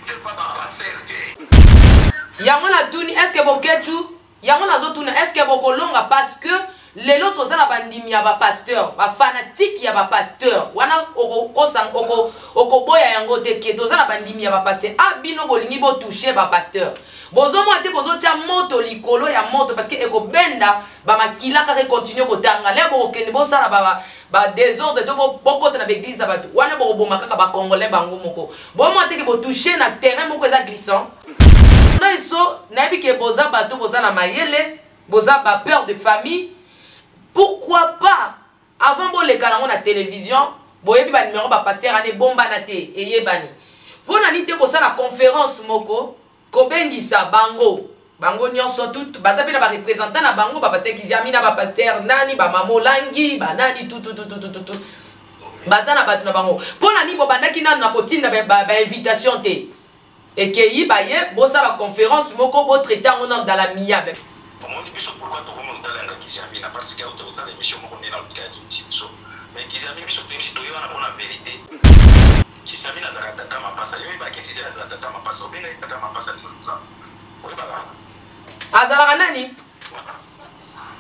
c'est pas ma pasteur. Yango na tuni est-ce que boketu yango na zotuna est-ce que bokolonga parce que lelo toza na bandimi ya ba pasteur ba fanatique ya ba pasteur wana oko boya yango te ke toza na bandimi ya ba pasteur abino bolingi bo toucher ba pasteur bozo mo te bozo tia moto likolo ya moto parce que eko benda ba makila ka continue ko tanga le bo kende bo sala ba désordre to boko te na l'église ba tu wana bo boma kaka ba congolais bango moko bo mo te ke bo toucher na terrain moko eza glissant na iso na bi ke boza bato boza na mayele boza ba peur de famille. Pourquoi pas avant bon les canaux na télévision boyebi ba numéro ba pasteur ane bomba na te eyebani pona ni te ko sa la conférence moko ko bengisa bango nyonso tout baza pe na ba représentant na bango ba pasteur Kiziami na ba pasteur nani ba mamolangi ba nani tout baza na batu na bango pona ni bo bandaki na kotinda ba invitation te et que yi ba ye bo sa la conférence moko bo traiter en dans la miable. Pourquoi tu remontes à la Kiziami parce qu'il y a autre chose l'émission mais Kiziami mission tu dois avoir la vérité. Kiziami na zakata kama pasa yo ba kiti za zakata kama pasa obenga kama pasa ni mza. Oyi baba. Azala nani?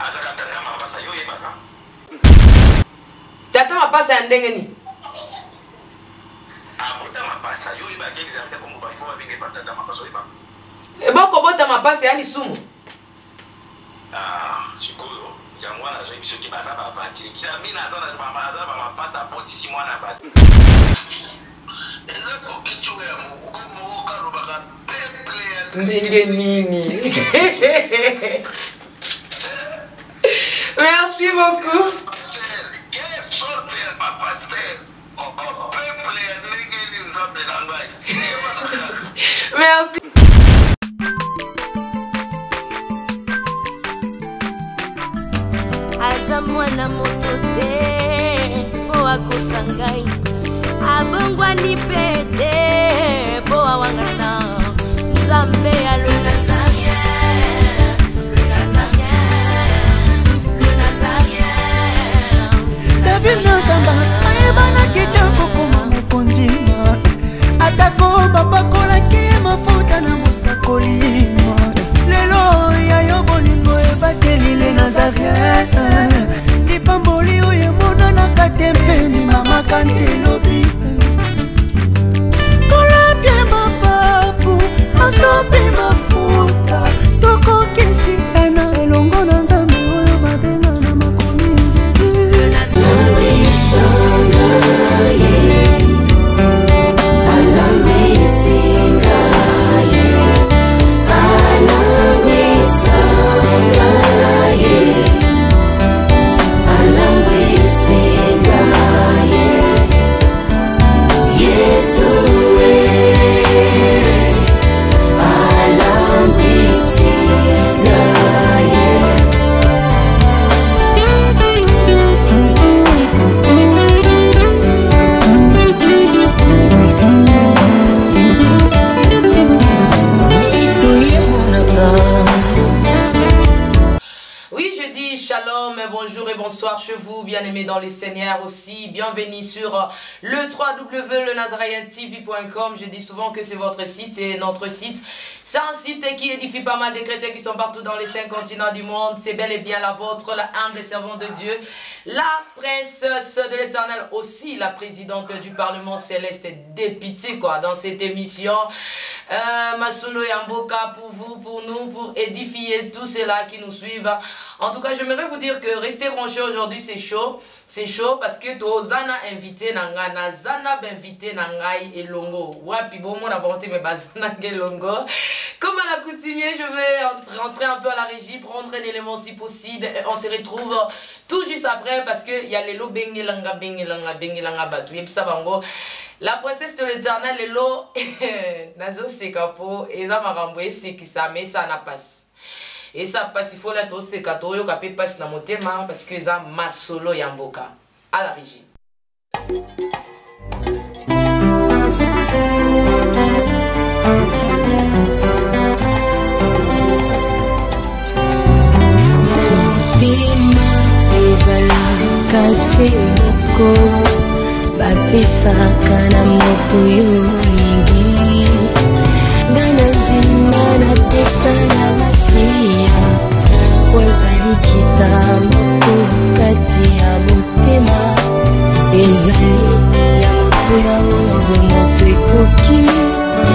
Azakata kama pasa yo yebaka. Tata mapasa ya ndenge ni? Abota mapasa yo yeba Kiziami comme ba ifo babenge patata mapasa yeba. Eboko bota mapasa yani sumu. Sikoyo ya mwana zo biso ki baza ba batiri ki mina za na ba maza ba mapasa poti si mwana ba eza ko kichwa ya mu ka roba peple ndenge nini. Merci beaucoup. Quelle sorte de pasteur au peuple ndenge ni nzambe na ngai. Merci. Mwana moto te po akosangai abongwa ni pete po awangata nzambe ya le Nazarien David Nzamba ayebana kitoko koma mokondima atako bapakolaki mafuta na mosakolima lelo ya yo bolingo ebateli le Nazarien Pamboli oye mona na katempeni mama kantelobi kola pie mapapu masopi mafuta toko kisi ana elongo na nzambe oyo babenga na makomi bonsoir chez vous, bien-aimés dans les Seigneurs aussi. Bienvenue sur le www.lenazarientv.com. Je dis souvent que c'est votre site et notre site. C'est un site qui édifie pas mal de chrétiens qui sont partout dans les 5 continents du monde. C'est bel et bien la vôtre, la humble servante de Dieu, la princesse de l'Éternel, aussi la présidente du Parlement céleste, députée quoi, dans cette émission. Masulo Yamboka pour vous, pour nous, pour édifier tous ceux-là qui nous suivent. En tout cas, j'aimerais vous dire que restez branchés aujourd'hui, c'est chaud. C'est chaud parce que Tozana invité nanga, Nazana invité nangai et Longo. Wapi bon mon abonté mais bazana Longo. Comme à l'accoutumée, je vais rentrer un peu à la régie, prendre un élément si possible. Et on se retrouve tout juste après parce que il y a les lots bengelanga batu. Et ça bango. La princesse de l'Éternel, les lots nazo sekapo et dans ma rambouée c'est qui ça mais ça n'a pas. Et ça passe, il faut la tosse de Katoyo, qui passe dans mon thème, parce que ça m'a solo Yamboka. À la régie. Motema ezala kasi moko bapesaka na moto yo olingi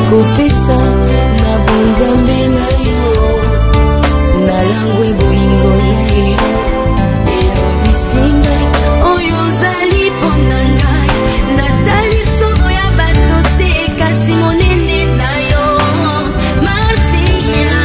kopesa na bonzambe na yo na langwe bolingo na yo elobisi ngai oyo ozali mpo na ngai natali solo ya bato te kasi monene na yo masiya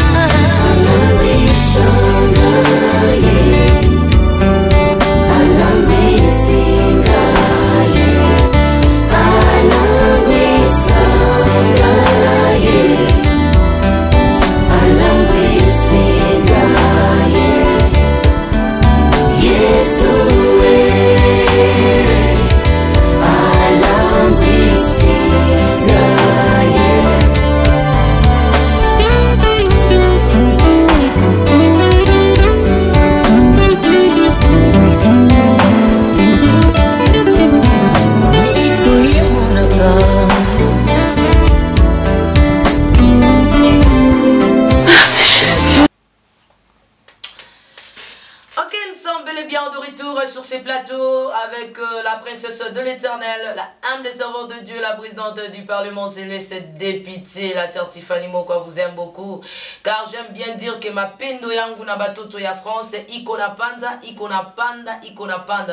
sur ces plateaux avec la princesse de l'éternel, la humble servante de Dieu, la présidente du Parlement céleste, députée, la sœur Tiffany Moko, vous aime beaucoup. Car j'aime bien dire que ma pendo yangu na batoto ya France, ikona panda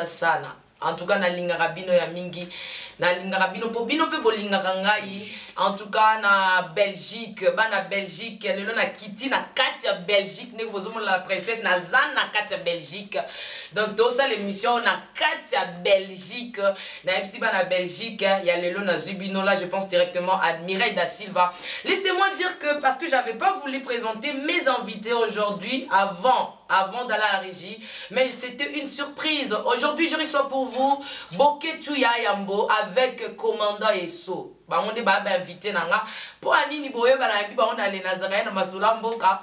sana. En tout cas, na linga rabino ya mingi, na linga rabino po bino pe bolinga kangai. En tout cas, na Belgique, na Belgique, lelo na kiti na kati ya Belgique, ne bozomo la princesse na zan na kati ya Belgique. Donc tout ça l'émission na kati ya Belgique, na epsi na Belgique, il y a lelo na Zubino là, je pense directement à Mireille da Silva. Laissez-moi dire que parce que j'avais pas voulu présenter mes invités aujourd'hui avant d'aller à la régie, mais c'était une surprise. Aujourd'hui, je reçois pour vous Boketu Yayambo avec Commandant Eso. On est invité pour aller à Mboka.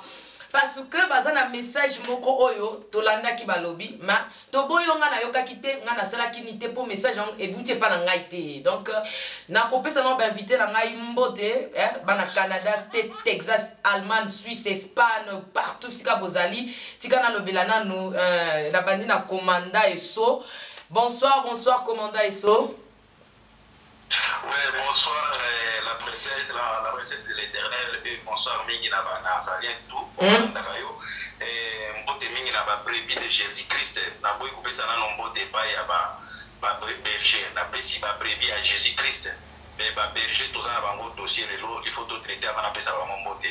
Parce que bazana message moko oyo tolanda ki balobi ma to boyo nga na yoka kite nga na sala ki nité pour message en ebuti pa na ngai te. Donc na kopesa na ba invité na ngai mbote bana Canada, State, Texas, Allemagne, Suisse, Espagne, partout sika bozali tika na lobelana nous na bandi na Commandant Eso. Bonsoir Commandant Eso. Ouais, bonsoir la princesse de l'éternel et bonsoir Mingi na Nazarien tout mbote Mingi na ba brebis de Jésus-Christ na boy kopesa na mbote pa ya ba berger na pesi ba brebis à Jésus-Christ mais ba berger tous na bango dossier lelo il faut tout traiter avant na pesa ba mbote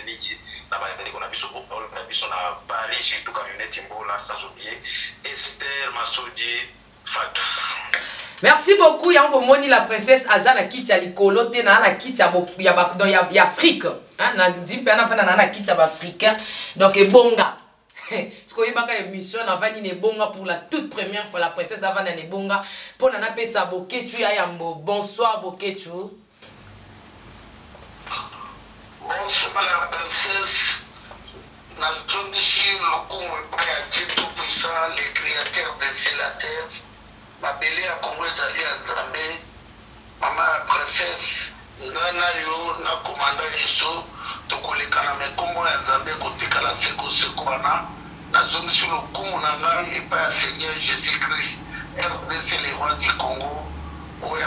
Mingi na ba ndeko na biso na biso na Paris surtout camionnette mbola sans oublier Esther Masodi Fatou. Merci beaucoup Yambo Moni la princesse Azana kiti ya likolo te na na kiti ya Afrique hein na ndimpe na fana na kiti ya africain donc ebonga ce qu'on yebaka émission na vani ne bonga pour la toute première fois la princesse Avana ne bonga pour na pesa Boketu Yayambo. Bonsoir Boketu. Bonsoir la princesse. Na zonishi lokumu ya Dieu tout puissant le créateur des cieux et la terre. Babeli ya Congo ezali ya Nzambe, mama la princesse, ngana yo na Commandant Eso, tokoleka na mekombo ya Nzambe kotikala seko wana, nazongisi lokumu na ngai epai ya Seigneur Jésus-Christ, RDC le roi du Congo, oyo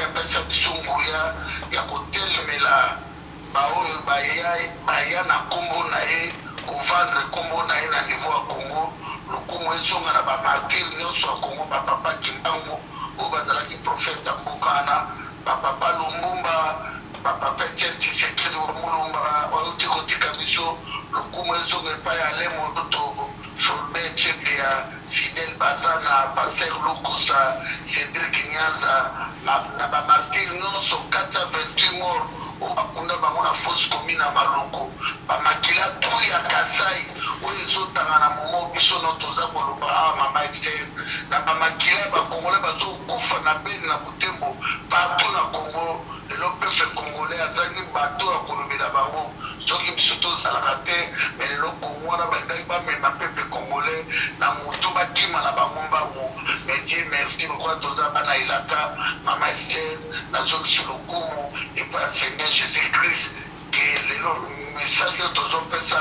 apesa biso nguya ya kotelemela baoyo baya na kombo na ye, kovandre kombo na ye na niveau ya Congo. Lokumu ezonga na ba martyr nyonso ya Congo papa Kimbangu oyo bazalaki prophète mbokana papa Lumbumba papa Etienne Tshisekedi wa Mulumba oyo tikotika biso lokumu ezonga epai ya Lemoto Fulbert Chebea Fidel Bazana Pasteur Lukusa Cédric Nyaza na ba martyr nyonso 428 morts bakunda bango na fosse commune ya Maloko bamakila tu ya Kasai oyo ezotanga na momo biso no toza koloba mama Esther na bamakila bakongole bazokufa na beni na Butembo partout na Congo lelo peuple congolais azangi bato ya kolobela bango soki biso tozalaka te mais lelo Congo wana balingaki bamema peuple congolais na motu bakima na bango mbango mais Dieu merci lokola toza bana elaka mama Esther nazongisi lokumu epai ya Seigneur Jésus-Christ que le message de tous les personnes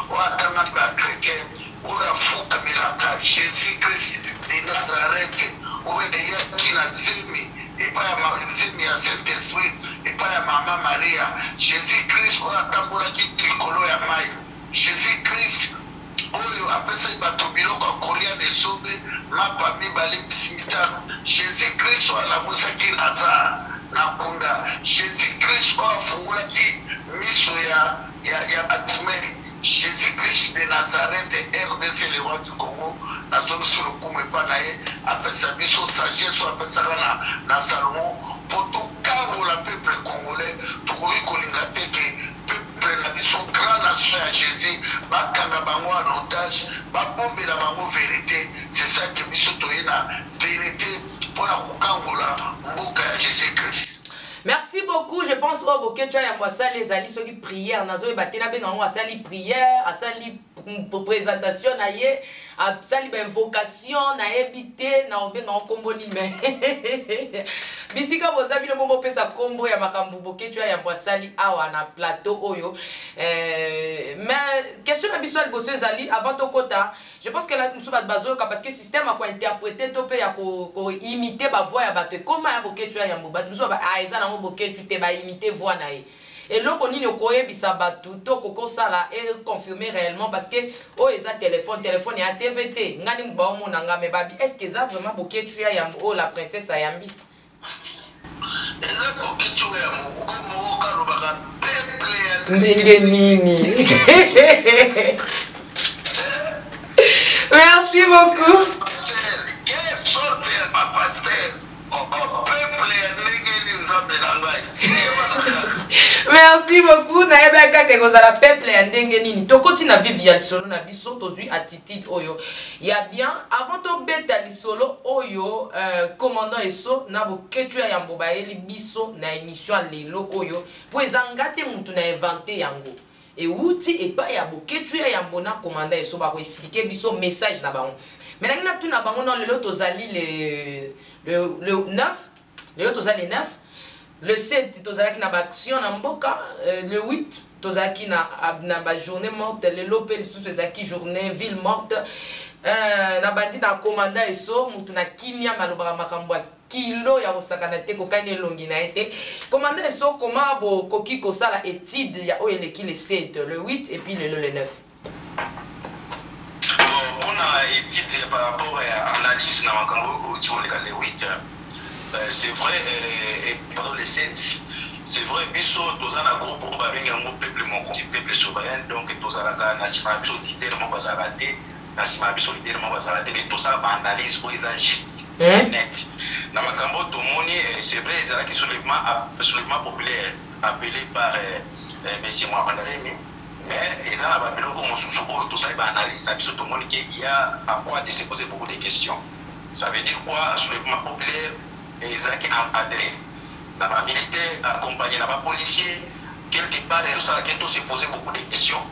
ou attendant les chrétiens ou la fouque milaka Jésus-Christ de Nazareth ou de Yakina Zemi et pas ma Zemi à Saint-Esprit epa ya mama Maria Jésus Christ oyo atambolaki likolo ya mai Jésus Christ oyo apesa bato biloko akolia na esobe mapa mibale mitano Jésus Christ oyo alabusaki Lazare na kunda Jésus Christ oyo afungolaki miso ya Batime Jésus Christ de Nazareth RDC le roi du Congo na zone sur le coup mais pas naé apesa biso sagesse apesa na Salomon pour tout quand le peuple congolais tout kolinga teke peuple na biso grand nation à Jésus bakanga bango en otage babombe la bango vérité c'est ça que biso toyena vérité pour la kokangola mboka ya Jésus Christ. Merci beaucoup. Je pense au Boké tu as ça les alliés ceux qui prièrent nazo e batena benga à sali prière à sali présentation na ye à sali invocation na ebité na obenga kombo ni mais bisika boza bino bombo pesa kombo ya makambu Boké tu as sali awa na plateau oyo mais question na biso bosso ezali avant to kota je pense que là nous sommes bazo parce que système a pour interpréter to pe ya ko imiter ba voix ya bato comment ya Boké tu ya mboba nous sommes eza Boké tu te ba imiter voix na ye et là on ni okoye bisaba tout koko sala et confirmer réellement parce que oh eza téléphone ya TVT ngani mba omona ngame babi est-ce que ça vraiment Boké tu ya oh la princesse Ayambi eza Boké tu ya mo kalobaka peuple ndenge nini. Merci beaucoup. Quelle sorte de pasteur au peuple Merci beaucoup. Naebeka ke kozala peuple ya ndenge nini. Tokoti na vivi ya lisolo na biso tozui attitude oyo. Ya bien avant to beta lisolo oyo commandant eso na Boké tu ya mboba eli biso na émission lelo oyo. Po ezangate mutu na inventé yango. Et outi et pas ya Boké tu ya mbona commandant eso ba ko expliquer biso message na bango. Mais na tu na bango dans le tozali le 9, le tozali 9. Le 7, tozaki na action na mboka. Le 8, tozaki na ba journée morte. Le lopel sous tozaki journée ville morte. Na bandi na commanda eso mutu na kimia malobara makambo kilo ya osakana te kokani longi na été. Commanda eso comment bo koki ko sala étude ya oyeleki le 7, le 8 et puis le 9. On a étude par rapport à l'analyse na makambo sur le 8. C'est vrai, pendant les 7, c'est vrai, biso tozana groupe pour babenga mo peuple mon peuple souverain donc tozala na sima biso leader mo bazarate na sima biso leader mo bazarate mais tout ça ba analyse pour les juste net na makambo to moni c'est vrai ezala ki soulèvement populaire appelé par monsieur Mwabandaremi mais ezala ba biloko mosusu ko tout ça ba analyse na biso to moni que il y a à quoi de se poser beaucoup de questions. Ça veut dire quoi soulèvement populaire et ils ont encadré la militaire accompagné la policier quelque part et ça qui tout se poser beaucoup de questions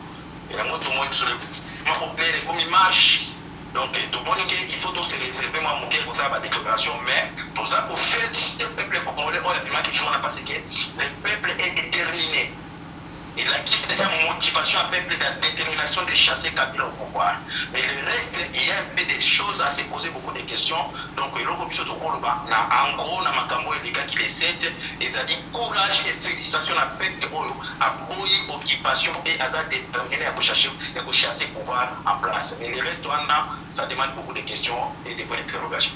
et moi tout le monde sur le populaire comme il marche donc tout le monde il faut tous se réserver moi mon cœur pour ça la déclaration mais tout ça pour faire le peuple congolais on a bien qui joue parce que le peuple est déterminé. Il a qui c'est déjà une motivation à peuple de détermination de chasser Kabila au pouvoir. Mais le reste, il y a un peu de choses à se poser, beaucoup de questions. Donc, il y a en gros, dans Makambo et les gars qui les cèdent, ils ont dit courage et félicitations à peuple à boyer occupation et à déterminer à chasser le pouvoir en place. Mais le reste, ça demande beaucoup de questions et des points d'interrogation.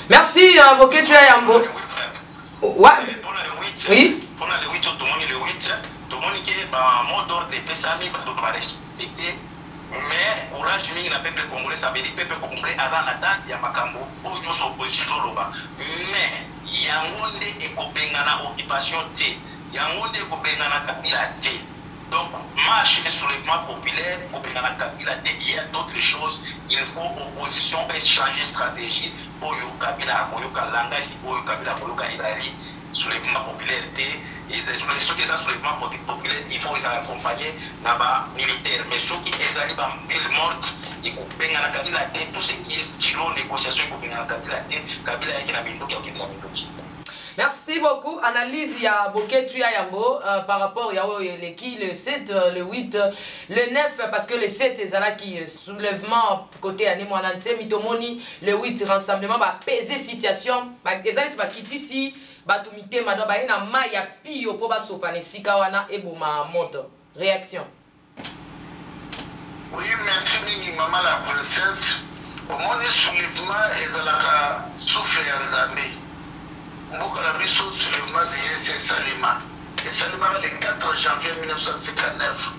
Merci, Boké tu as Yambo. Ouais. Oui. Pour le 8, tout le monde le 8. Tout le monde qui est en mot d'ordre de Pessami, doit respecter. Mais courage, il n'a pas peuple congolais, ça veut dire peuple congolais, à la date, il y a Makambo, où nous sommes opposition. Mais il y a un monde qui est occupation, il y a un monde qui est Kabila. Donc, marche et soulèvement populaire, il y a d'autres choses. Il faut opposition et changer stratégie pour Kabila, pour langage, pour Kabila, pour Israël. Soulèvement populaire et ceux qui ont soulèvement populaire il faut les accompagner dans les militaires mais ceux qui ont ville morte ils tout ce qui est stylo négociation Kabila qui na mindoki Merci beaucoup. Analyse ya Boketu ya Yambo par rapport à le 7, le 8, le 9, parce que le 7 est là qui soulèvement côté Ané Mwanante, Mitomoni, le 8 rassemblement, va peser situation, ezali va quitter ici, batumite madame ba ina maya pio po ba sopane sikawana et boma moto. Réaction. Oui, merci mingi maman la princesse. Au moins le soulèvement ezalaka souffle ya Nzambe. Mboka la biso soulèvement déjà c'est Salima. Et Salima le 4 janvier 1959.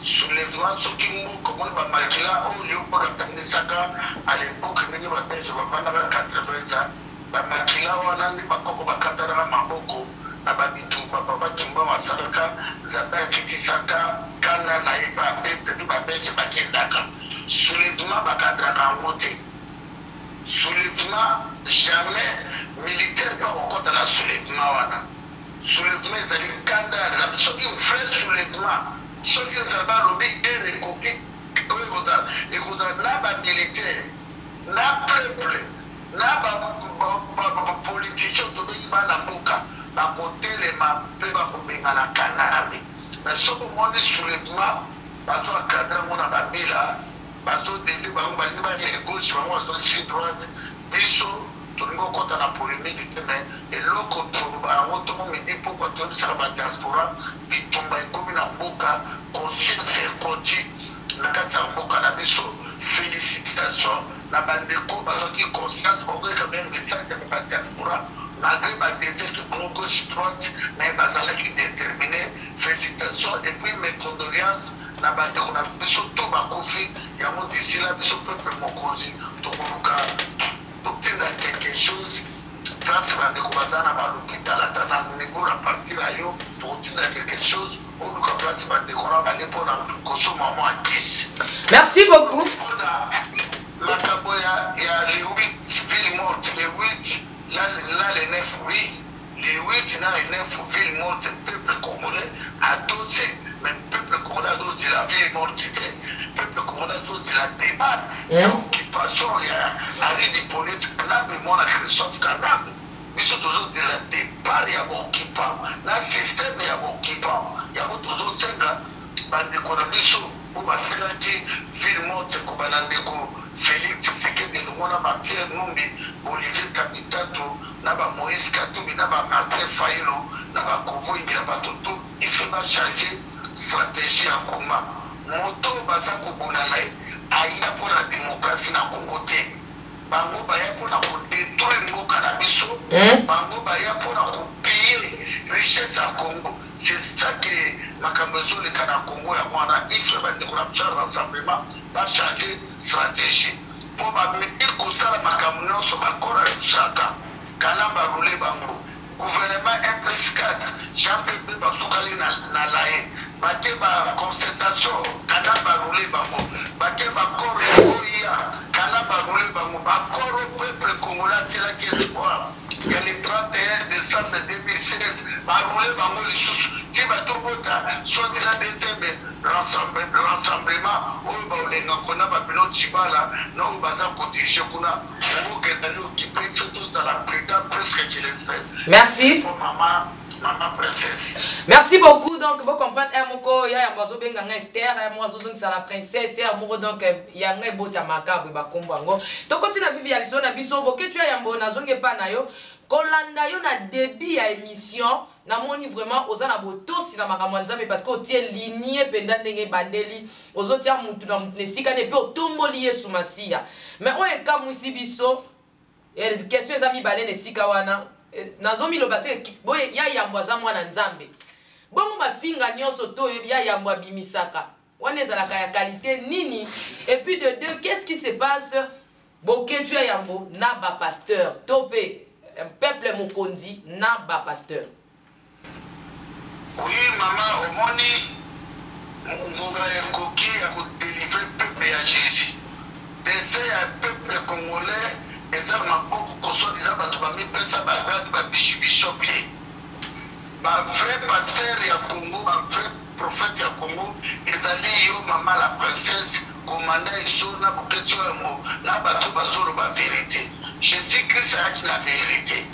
Soulèvement soki mboka moni ba makila o liyo pour tanisaka à l'époque ndenge ba benje ba vanda 80 ans. Ba makila wana ni bakoko bakatara maboko na babitu baba kimba wasaraka zaba kitisaka kana na iba pepe ba benje bakendaka. Soulèvement bakadraka ngote. Soulèvement jamais militaire pas encore dans le soulèvement wana. Soulèvement c'est les kanda ça qui fait soulèvement. Ce qui ça va lobby et recopier et qu'on a là militaire, na peuple, na politicien de ba na boka, ba côté les ma pe ba ko benga na kanambe. Mais ce moment de soulèvement, ba so cadre mona ba bila, ba so délai ba ni ba ni gauche ba so si droite, biso tulingo kota na polémique mais et loko troba otomo midi pourquoi tu ça va diaspora bitumba ikomi na mboka conscience ekoti na kati ya mboka na biso félicitations na bandeko bazoki conscience bakoki quand même message ya diaspora malgré badéfait qui prend gauche droite mais bazalaki déterminé félicitations et puis mes condoléances na bandeko na biso to bakofi yango d'ici là biso peuple mokonzi tokoluka dans quelque chose, place va découvrir à l'hôpital, à niveau à partir à yo, pour obtenir quelque chose, ou nous place va découvrir à l'époque consommer à 10. Merci beaucoup. Makaboya, il y a les 8 villes mortes, les 8, là les 9, oui, les 8, là les 9 villes mortes, peuple congolais adossé, mais peuple congolais adossé la ville morte, peuple congolais adossé la débat, il y a occupation, il y a arrêt de politique, là, mais moi, Christophe Kanabe, ils sont toujours de la départ, il y a occupant, là, système, il y a occupant, il y a toujours 5 ans, bande de Konabiso, où va faire qui ville morte, comme Banandeko, Félix Tshisekedi, nous on a Pierre Numbi, Olivier Kapitato, Naba Moïse Katumbi, Naba Martin Fayelo, Naba Kovo, Toto, il fait pas changer stratégie à combat. Moto Bazako Bonanaï, aïa pour la démocratie na Congo te. Bango baya pour la détruire Mboka na biso, bango baya pour la piller richesse à Congo. C'est ça que Makambezo le Kana Congo ya mwana, il faut ba décoration rassemblement, ba changer stratégie. Pour ba mettre comme ça la Makambezo sur ba kora Lusaka, Kalamba rouler bango. Gouvernement 1+4, Jean-Pierre Basukali na laye. Bate ba constatation, Kalamba rouler bango. Bate ba koro oya, Kalamba rouler bango. Ba koro peuple congolais tira qui espoir. Il y a le 31 décembre 2016, ba rouler bango les sous. Si ba tobota, soit déjà deuxième rassemblement, ou ba olenga kona ba pilote chibala, non baza cotiser kuna. On va aller occuper surtout dans la préda presque qui les fait. Merci. Pour maman princesse. Merci beaucoup. Donc, vous comprenez, Moko, il y a un oiseau bien Esther, moi, c'est la princesse, et donc, il y a un beau tamaka, il y a un combo. Donc, continue à vivre à l'issue, na biso, que tu as un bon azonge panayo, kolanda yo na débit à émission, na moni vraiment, aux anabotos, si na makamanza, mais parce qu'on tient lignée, pendant des bandeli, aux autres, il y a un sika, et puis au tombo lié sous ma sia. Mais on est comme ici, biso, et les questions, les amis, balen et sikawana. Nazomi lo base boye ya yambwa za mwana nzambe bomo bafinga nyonso to ya yambwa bimisaka wana ezalaka ya qualité nini et puis de deux qu'est-ce qui se passe Boketu ya yambo na ba pasteur topé peuple mokonzi na ba pasteur. Oui maman omoni ngonga ya koki ya ko délivrer peuple ya Jésus dessin ya peuple congolais. Les hommes beaucoup consomment des abattements, mais personne n'a pas de bishop. Ma vrai pasteur à Congo, ma vrai prophète à Congo, ils allaient yo maman la princesse, commandant ils sont là pour que tu aies un mot, là bateau basolo la vérité. Jésus-Christ a dit la vérité.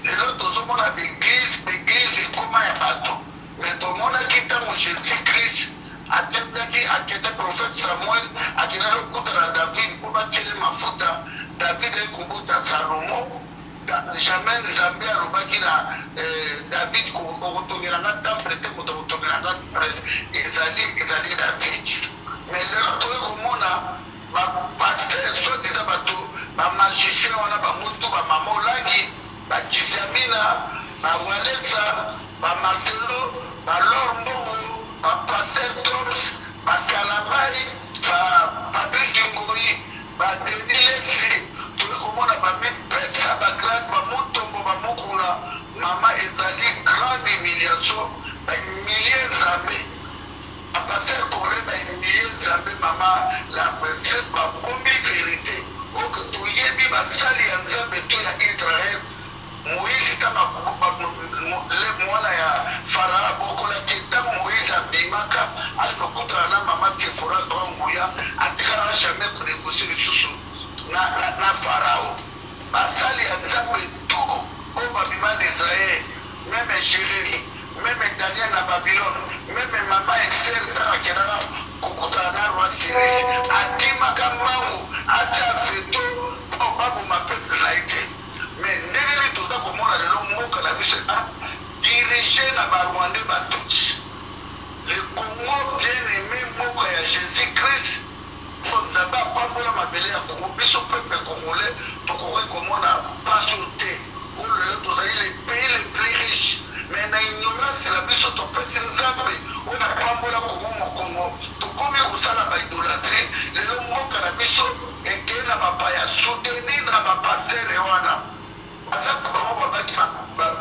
lelo tozomona beglise ekoma ya bato me tomonaki ntango jésus christ akende prophète samuel akendaki kokutana david mpo batiele mafuta david ekobota salomo jamais nzambe alobaki na david okotongelanga temple te moto akotongelanga ezali david mais lelo toye komona bapaster soi-disant bato bamagicien wana bamutu bamama olangi bakisiamina bawalesa bamarcelo balor mbongo bapaster toms bakalabari patrice ngoi badenilesi toye komona bamipesa bagrade bamutombo bamokuna mama ezali grande humiliation bahumilie nzambe bapaster kole bahumilie nzambe mama la princesse babombi vérité oke toyebi basali ya nzambe to ya israel moïse tama mwana ya faraa bokolaki ntango moïse abimaka alokutana na mama sefora dranguya atikala jamais konegosie lisusu na farao basali ya nzambe to oyo babima na israel meme jérémi meme daniel na babylone meme mama ester ntango akendaka kokutana na roi siris akimaka mbangu atia veto mpo baboma peuple na ye te me ndenge nini toza komona lelo mboka na biso eza dirige na barwandais batuti le congo bien aimé mboka ya jésus christ mpo nzambe apambola mabele ya congo biso peuple congolais tokoki komona paso te oyo lelo tozali le pays le plus riche mais na ignorance na biso topesi nzambe oyo apambola congo mokongo tokomi kosala baidolâtrie lelo mboka na biso ekei na bapaya soutenir na bapastere wana baza bango babaki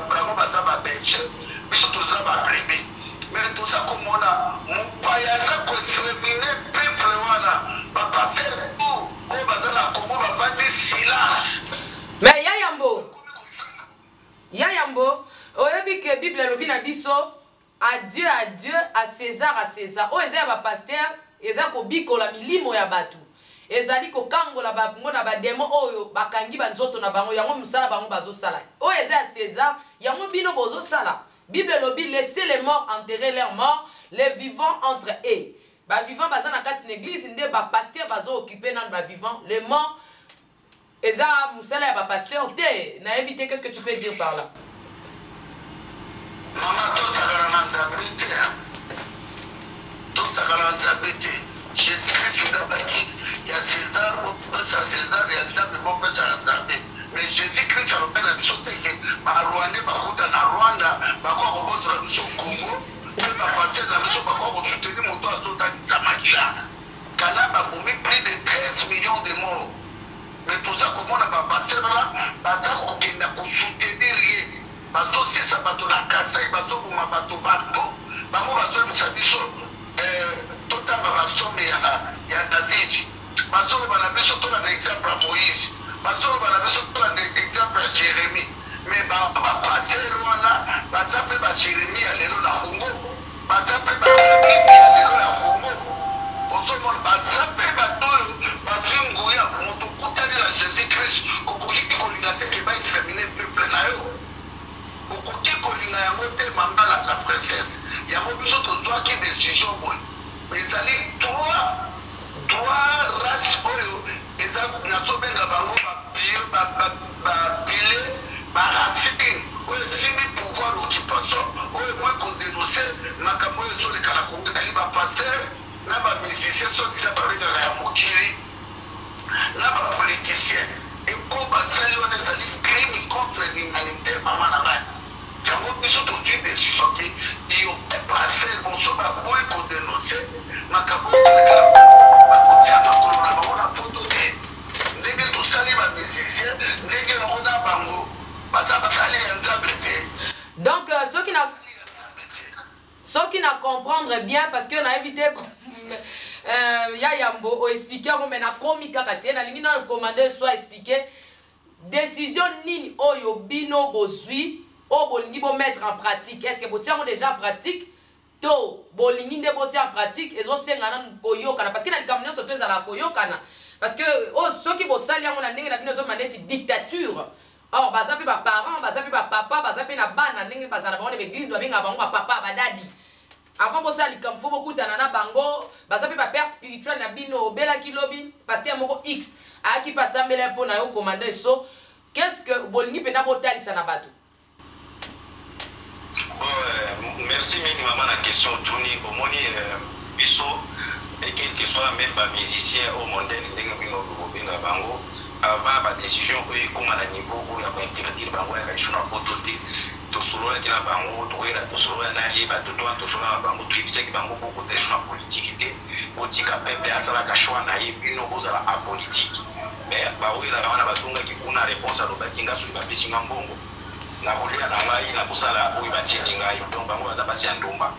bango baza babeche biso toza babrebe mais toza komona mopaya aza koextermine peuple wana bapastere to oyo baza na congo bavandi silence mais yayambo oyebi ke bible elobi na biso adieu à césar oyo eza ya bapaster eza kobikola milimo ya bato ezali kokangola bango na bademo oyo bakangi banzoto na bango yango mosala bango bazosala oyo eza ya césar yango bino bozosala bible elobi laissez les morts enterrer leurs morts les vivants entre eux bavivant baza na kati na église nde bapaster bazo-occupe nano bavivant les morts eza mosala ya bapaster te nayebi te qu'est-ce que tu peux dire par là mama tosakana na nzambe te tosakana na nzambe te jésus christ ndabaki ya césar bopesa césar ya nzambe bopesa ya nzambe mais jésus christ alobi na biso teke barwandais bakuta na rwanda bakoka kobotola biso congo mpe bapaster na biso bakoka kosoutenir moto azotanisa makila kana babomi plus de 13 millions de morts mais toza komona bapaster wana baza kokenda kosoutenir ye bazosisa bato na kasai bazoboma bato bango bazoyebisa biso totanga basome ya david bazoloba na biso tola na exemple ya moïse bazoloba na biso tola na exemple ya jérémi mais bapaster wana baza mpe bajeremi ya lelo na congo baza mpe badavidi ya lelo ya congo ozomona baza mpe bato oyo bazwi nguya moto okutani na jésus christ okoki kolinga te ke baextermine peuple na yo okoki kolinga yango te mambala la princesse yango biso tozwaki décision boye ezali trois race oyo eza nazobenga bango babile baracine oyo esimbi pouvoir occupation oyo emoyi kodenonse makambo oyo ezoleka na congo ezali bapaster na bamusicien sokisa babengaka ya mokili na bapoliticien eko basali wana ezali crime contre l'humanité mama na ngai yango biso tozwi décision ke paster boso baboyi kodenonse makambo oyo toleka na congo bakotia makolo na bango na poto te ndenge tosali bamusicien ndenge noko na bango baza basali ya nzambe te donc soki na comprendre bien parce que nayebi te ya yambo oexplike yango me nakomi kaka te nalingi na commande soit expliqué décision nini oyo bino bozwi oyo bolingi bomettre en pratique est ce que botia yango déjà en pratique to bolingi nde botia en pratique ezosengana koyokana parce que na likambo nyonso to ezala koyokana parce que oyo soki bosali yango na ndenge na bino ezoma neti dictature or baza pe ba parents baza pe ba papa baza pe na bana ndenge baza na bango na église babenga bango ba papa ba dadi avant bosa likam fo bokutana na bango baza pe ba père spirituel na bino bela kilobi pasteur moko X aki pasambela po na yo commander so qu'est-ce que bolingi pena botalisa na bato. Merci minimum la question Tony omoni biso et quel que soit même ba musicien au monde ndenge bino bobenga bango avant ba décision comme à niveau où ya interdire bango ya kashuna potote to solo ya kila bango to era to solo ya na yeba to solo ya bango to ibiseki bango beaucoup de choix politique te otika peuple asala kashwa na yebino bozala a politique mais ba wela bana bazunga ki kuna réponse à lobakinga so ba bisinga mbongo na kolia na ngai na kusala oyo batindi ngai donc bango baza basi andumba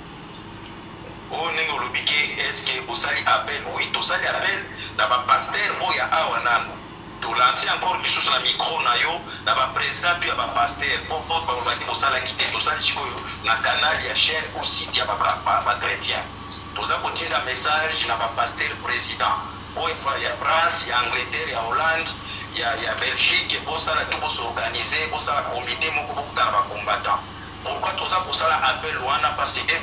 o ningo lobike est-ce que osali appel oui to sali appel na ba pasteur oya awa nano to lancer encore quelque chose na micro na yo na ba président puis ba pasteur pour ba baki osala kité to sali sikoyo na canal ya chaîne ou site ya ba chrétien to za kotinda message na ba pasteur président oyo ya France ya Angleterre ya Hollande ya Belgique bosala tout bos organiser bosala comité moko bokutana ba combattant pourquoi tout ça bosala appel wana parce que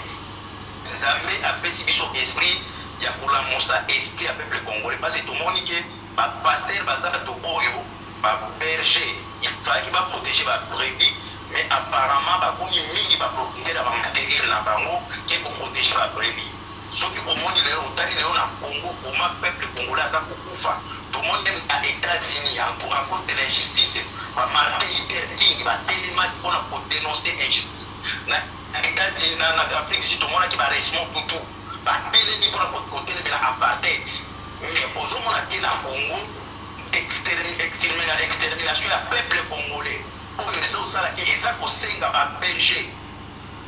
Nzambe apesi biso esprit ya kula musa esprit ya peuple congolais parce que tout monde que ba pasteur bazala to oyo ba berger il fallait ba protéger ba brebis mais apparemment ba komi mingi ba protéger ba matériel na bango qui pour protéger ba brebis ce qui au monde leo tali leo na Congo comment peuple congolais ça kufa tout le monde à États-Unis à cause de l'injustice ba Martin Luther King ba tellement pour dénoncer l'injustice na États-Unis na Afrique si tout le monde qui va rester tout ba tellement pour côté de l'apartheid mais aux hommes là na Congo extermination du peuple congolais pour les autres ça qui est ça ko senga ba berger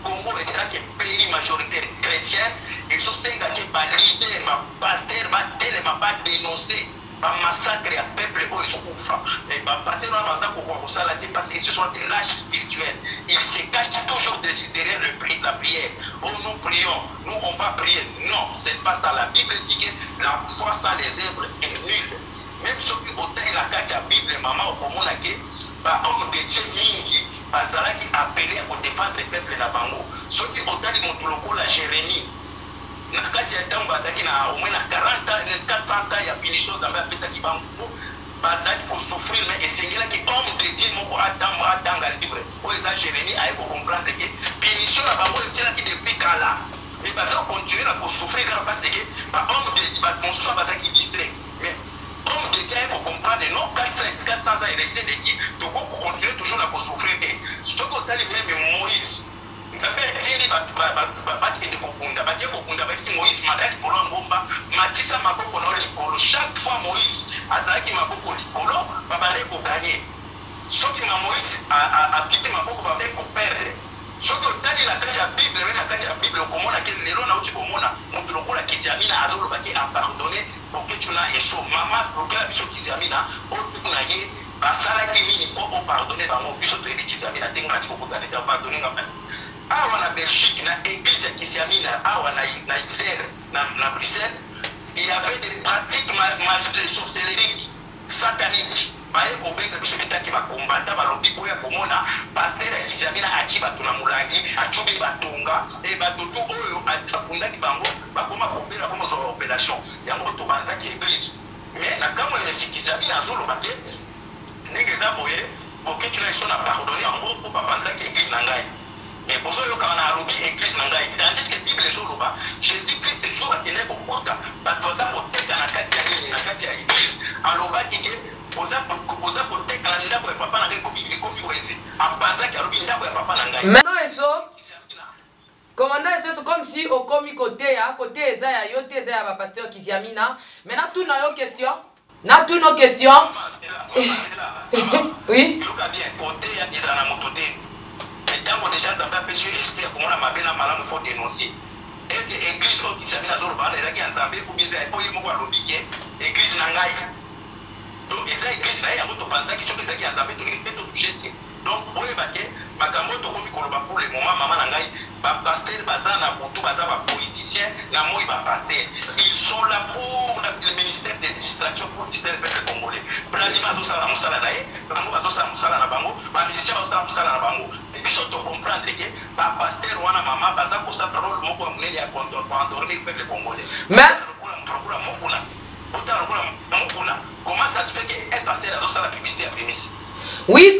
Congo est un pays majoritaire chrétien et ce senga qui ba leader ba pasteur ba tellement ba dénoncer ba massacre ya peuple au souffre mais ba pasteur na baza ko kwa sala te parce que ce sont des lâches spirituels ils se cachent toujours derrière la prière oh nous prions nous on va prier non c'est pas ça la Bible dit que la foi sans les œuvres est nulle même ceux qui ont la carte la Bible maman au mona que ba homme de Dieu mingi bazala qui appelé à défendre le peuple na bango ceux qui ont dit montoloko la Jérémie na kati ya tambo azaki na au moins na 40 ans 400 ans ya punition Nzambe apesa ki bango bazaki ko souffrir mais esengela ki homme de Dieu moko atanga livre o eza Jérémie aye ko comprendre que punition na bango esengela ki depuis kala mais bazo continuer na ko souffrir parce que ba homme de Dieu ba bonsoir bazaki distrait mais homme de Dieu pour comprendre non 400 ans il essaie de dire donc on continue toujours à souffrir ce que tali même Moïse Nzambe tindi ba kende kokunda ba ke kokunda ba ti Moïse madaki polo ngomba matisa maboko na likolo chaque fois Moïse azaki maboko likolo ba bale ko gagner soki na Moïse a quitté maboko ba bale ko perdre soki otali la kati ya Bible même la kati ya Bible okomona ke lelo na uti komona mutu lokola Kisiamina azoloba ke a pardonner pour que tu na yeso mama lokela biso Kisiamina otuna ye basalaki nini po pardonner bango biso to Kisiamina tenga ti kokutana ta pardonner ngapani awa na Belgique na église ya Kisiamina awa na Isère na Bruxelles il y avait des pratiques de sorcellerie satanique baye ko benga biso bitaki ba kombata ba lobi ko ya komona pasteur ya Kisiamina achi batu na mulangi achubi batunga e batutu oyo achakunda ki bango bakoma kopera comme zo opération yango to banza ki église mais na kama ne Kisiamina azolo bake ndenge za boye boke tu na sona pardonner yango ko banza ki église na ngai mais pour ça yo kana arobi église na ngai tandis que Bible ezoloba Jésus Christ jour akene ko kota batoza ko teka na kati ya nini na kati ya église aloba kike oza ko teka na ndako ya papa na ngai komi wenzi abanza ki arobi ndako ya papa na ngai maintenant eso commandant eso comme si au komi côté eza ya yo te eza ya ba pasteur Kisiamina maintenant tout na yo question na tout nos questions oui bien côté ya izana motote donc déjà Nzambe apesi esprit ya komona mabe na malamu faut dénoncer est-ce que église au Kisiamina zoloba na ezaki ya Nzambe ou bien po ye moko alobi ke église na ngai donc eza église na ye yango topanzaki soki ezaki ya Nzambe tolingi mpe totouche te donc oyebake makambo tokomi koloba pour le moment mama na ngai bapasteur baza na butu baza bapoliticien na moi bapasteur ils sont là pour le ministère des distractions pour distraire le peuple congolais bralima azosala mosala na ye bango bazosala mosala na bango bamusicien bazosala mosala na bango biso tocomprendre ke bapasteur wana mama baza kosala role moko ya monene ya endormir le peuple congolais comment ça se fait qu'un pasteur azosala publicité ya prémisse oui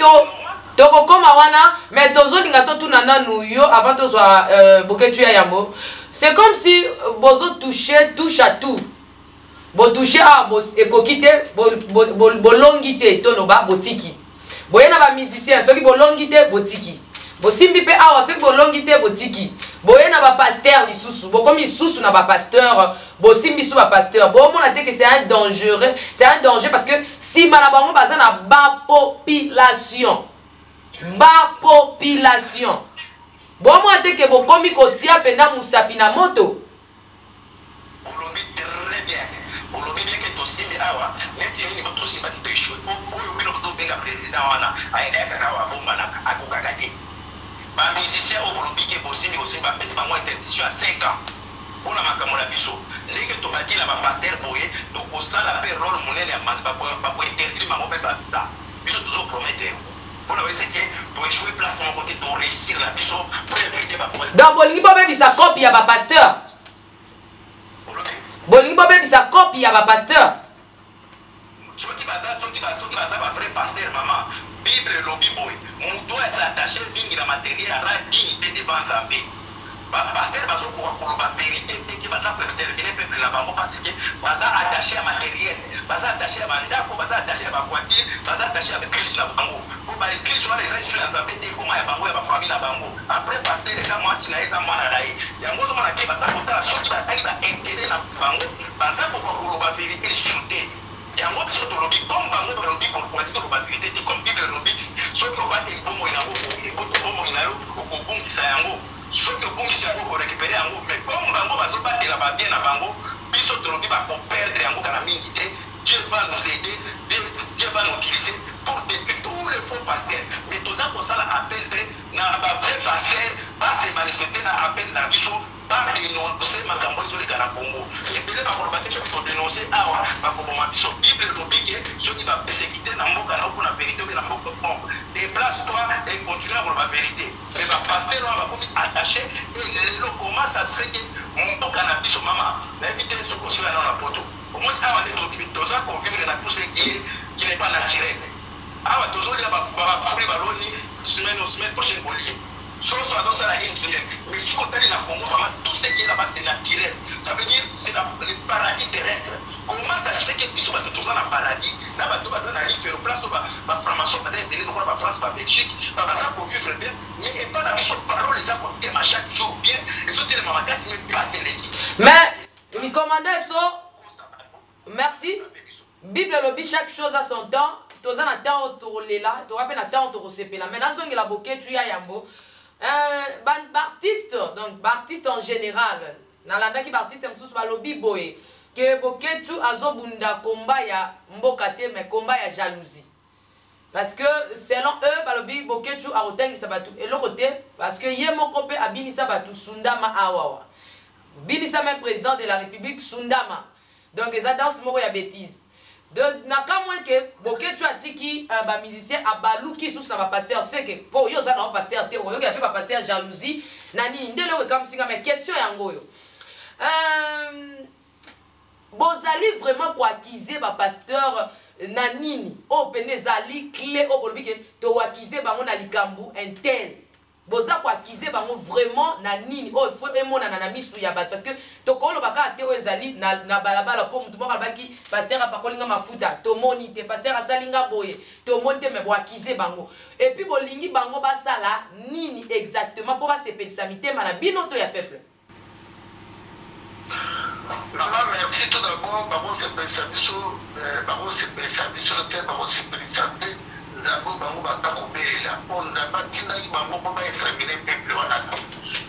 tokokoma wana mais tozolinga totuna nanu yo avant tozwa boketu ya yambo c'est comme si bozo touche à tout bo toucher a bo ekoki te bolongi te toloba botiki boyena ba musicien soki bolongi te botiki bosimbi pe awa soki bolongi te botiki boyena ba pasteur lisusu bokomi lisusu na ba pasteur bosimbi su ba pasteur bomona te que c'est un danger parce que si mana bango baza na ba population bomona te que bokomi kotia pena musapi na moto olobi bien que tosimbi awa neti nini tosimba ti toéchoué oyo bino tobenga président wana ayenda kaka wa bomba na akokaka te bamusicien oyo bolobi ke bosimbi bapesi bango interdiction ya 5 ans mpona makambo na biso ndenge tobaki na bapaster boye tokosala mpe role monene ya bakointerdire bango mpe babiza biso tozopromettre mpona bayese ke toéchoué place moko te toréussir na biso po évite donc bolingi bobebisa copie ya bapasteur bolingi bobebisa copie ya bapasteur soki baza bavrai pasteur mama bible elobi boye moto eza attaché mingi na matériel aza dignité devant nzambe bapasteur bazokoka koloba vérité teke baza koextermine peuple na bango parce que baza attaché ya matériel baza attaché ya bandako baza attaché ya bavoiture baza attaché ya baeglise na bango po baeglise wana eza liso ya nzambe te ekoma ya bango ya bafamille na bango après pasteur eza mwasi na ye eza mwana na ye yango ozomona ke baza kotala soki batali baintérêt na bango baza koka koloba vérité lisusu te yango biso tolobi comme bango balobi kolingi koloba vérité te comme bible elobi soki obateli bomoi nango bomoi na yo okobungisa yango soki obungisi yango korécupere yango mais comme bango bazobatela babien na bango biso tolobi bakoperdre yango kana mingi te Dieu va nous aider Dieu va nous utiliser pour détruire tous les faux pasteurs mais toza kosala appel na bavrai pasteur base manifester na appel na biso badénoncer makambo ezoleka na Congo ebele bakoloba te soki todénonce awa bakoboma biso bible elobi ke soki bapersécuté na mboka na mpona vérité obe na mboka pombe déplace toi et continue à koloba vérité mais bapasteur wana bakomi attaché lelo comment ça se fait ke mboka na biso mama nayebi te soki osila nao na poto omoni awa nde toza convivre na tout ce qui n'est pas naturel awa tozolia bafruit baloni semaine prochaine bolie soso azosala une semaine mais soki otali na Congo vraiment tout ce qui est là-bas c'est naturel ça veut dire c'est le paradis terrestre comment ça se fait que biso bato toza na paradis na bato baza na livre place oyo bafranmason baza ebele lokola bafrance babelgique baza kovivre bien mais epa na biso parole eza kotema chaque jour bien ezotelema makasi mais place eleki mais mi commandant so merci bible elobi chaque chose à son temps toza na temps oyo tokolela toza mpe na temps oyo tokosepela mais nazongela boketu ya yambo baartiste en général nalandaki baartiste mosusu balobi boye ke boketu azobunda komba ya mboka te mais komba ya jalousie parce que selon eux balobi boketu akotangisa bato eloko te parce que ye moko mpe abinisa bato sundama awawa binisa même président de la république sundama donc eza danse moko ya bêtise de nakamwe ke boketu atiki ba musicien abaluki susu na ba pasteur c'est que po yo za na pasteur te yo ya pe ba pasteur jalousie nani ndele o kam singa mais question yango yo bozali vraiment ko accuser ba pasteur nanini o penezali clé o bolobi ke to accuser bango na likambu intel boza ko accuser bango vraiment na nini o faut emona na misu ya bat parce que to kolo baka te o ezali na balabala po mutu moko albaki pasteur apakolinga mafuta to moni te pasteur asalinga boye to monte me bo accuser bango et puis bolingi bango basala nini exactement po ba sepelisa mitema na binoto ya peuple. Maman, merci tout d'abord bako sepelisa biso te bako sepelisa te nzambe bango baza kobelela mpo nzambe atindaki bango mpo baextermine peuple wana te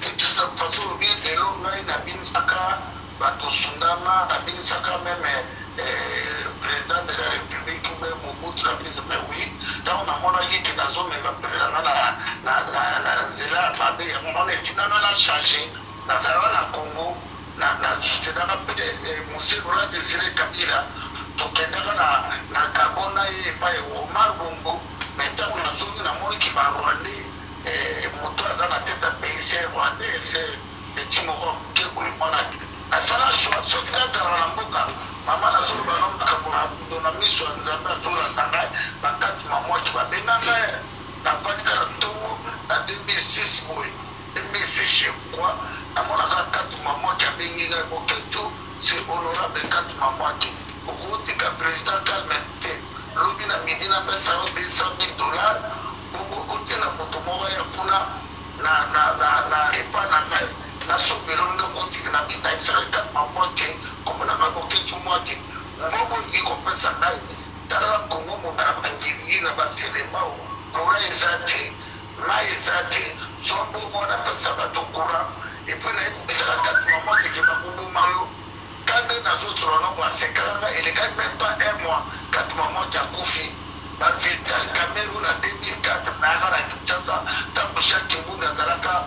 de toute façon obi lelo ngai nabinisaka bato sundama nabinisaka meme président de la république ube mobutu butu na biso mais oui tant on a mona yiki na zone va prendre na zela mabe on est na changer na zala na Congo na c'était dans le musée Laurent Désiré Kabila tokendaka na Gabon na ye pa Omar Bongo maintenant on a zone na moni ki ba Rwandais moto aza na tête pays Rwandais c'est Timoro ke ko mona na sala choix soki na zala na mboka mama na zolo ba nomba ka dona miso nzamba zolo nanga bakati mamwa ki ba benanga na vadi kala tongo na 2006 boy 2006 je crois na mona ka kati mamwa ki bengi ga bokecho c'est honorable kati mamwa ki okote ka président Kalmete lobi na midina pesa $200,000 okote na moto moko ya kuna na epa na ngai na somelonga koti na bita isaka mamote comme na maboke tumote mbongo ni kopesa ngai tala Kongo mo na bangiri na basile mbao kora ezate na ezate sombo mona pesa batokura et puis na isaka kati mamote ke bakubu malo kande na zosoro na kwa sekanga ele ka même pas un mois kati mamote akufi ba Vital Kamerun na 2004 na gara Kinshasa tango Jacques Mbunda zalaka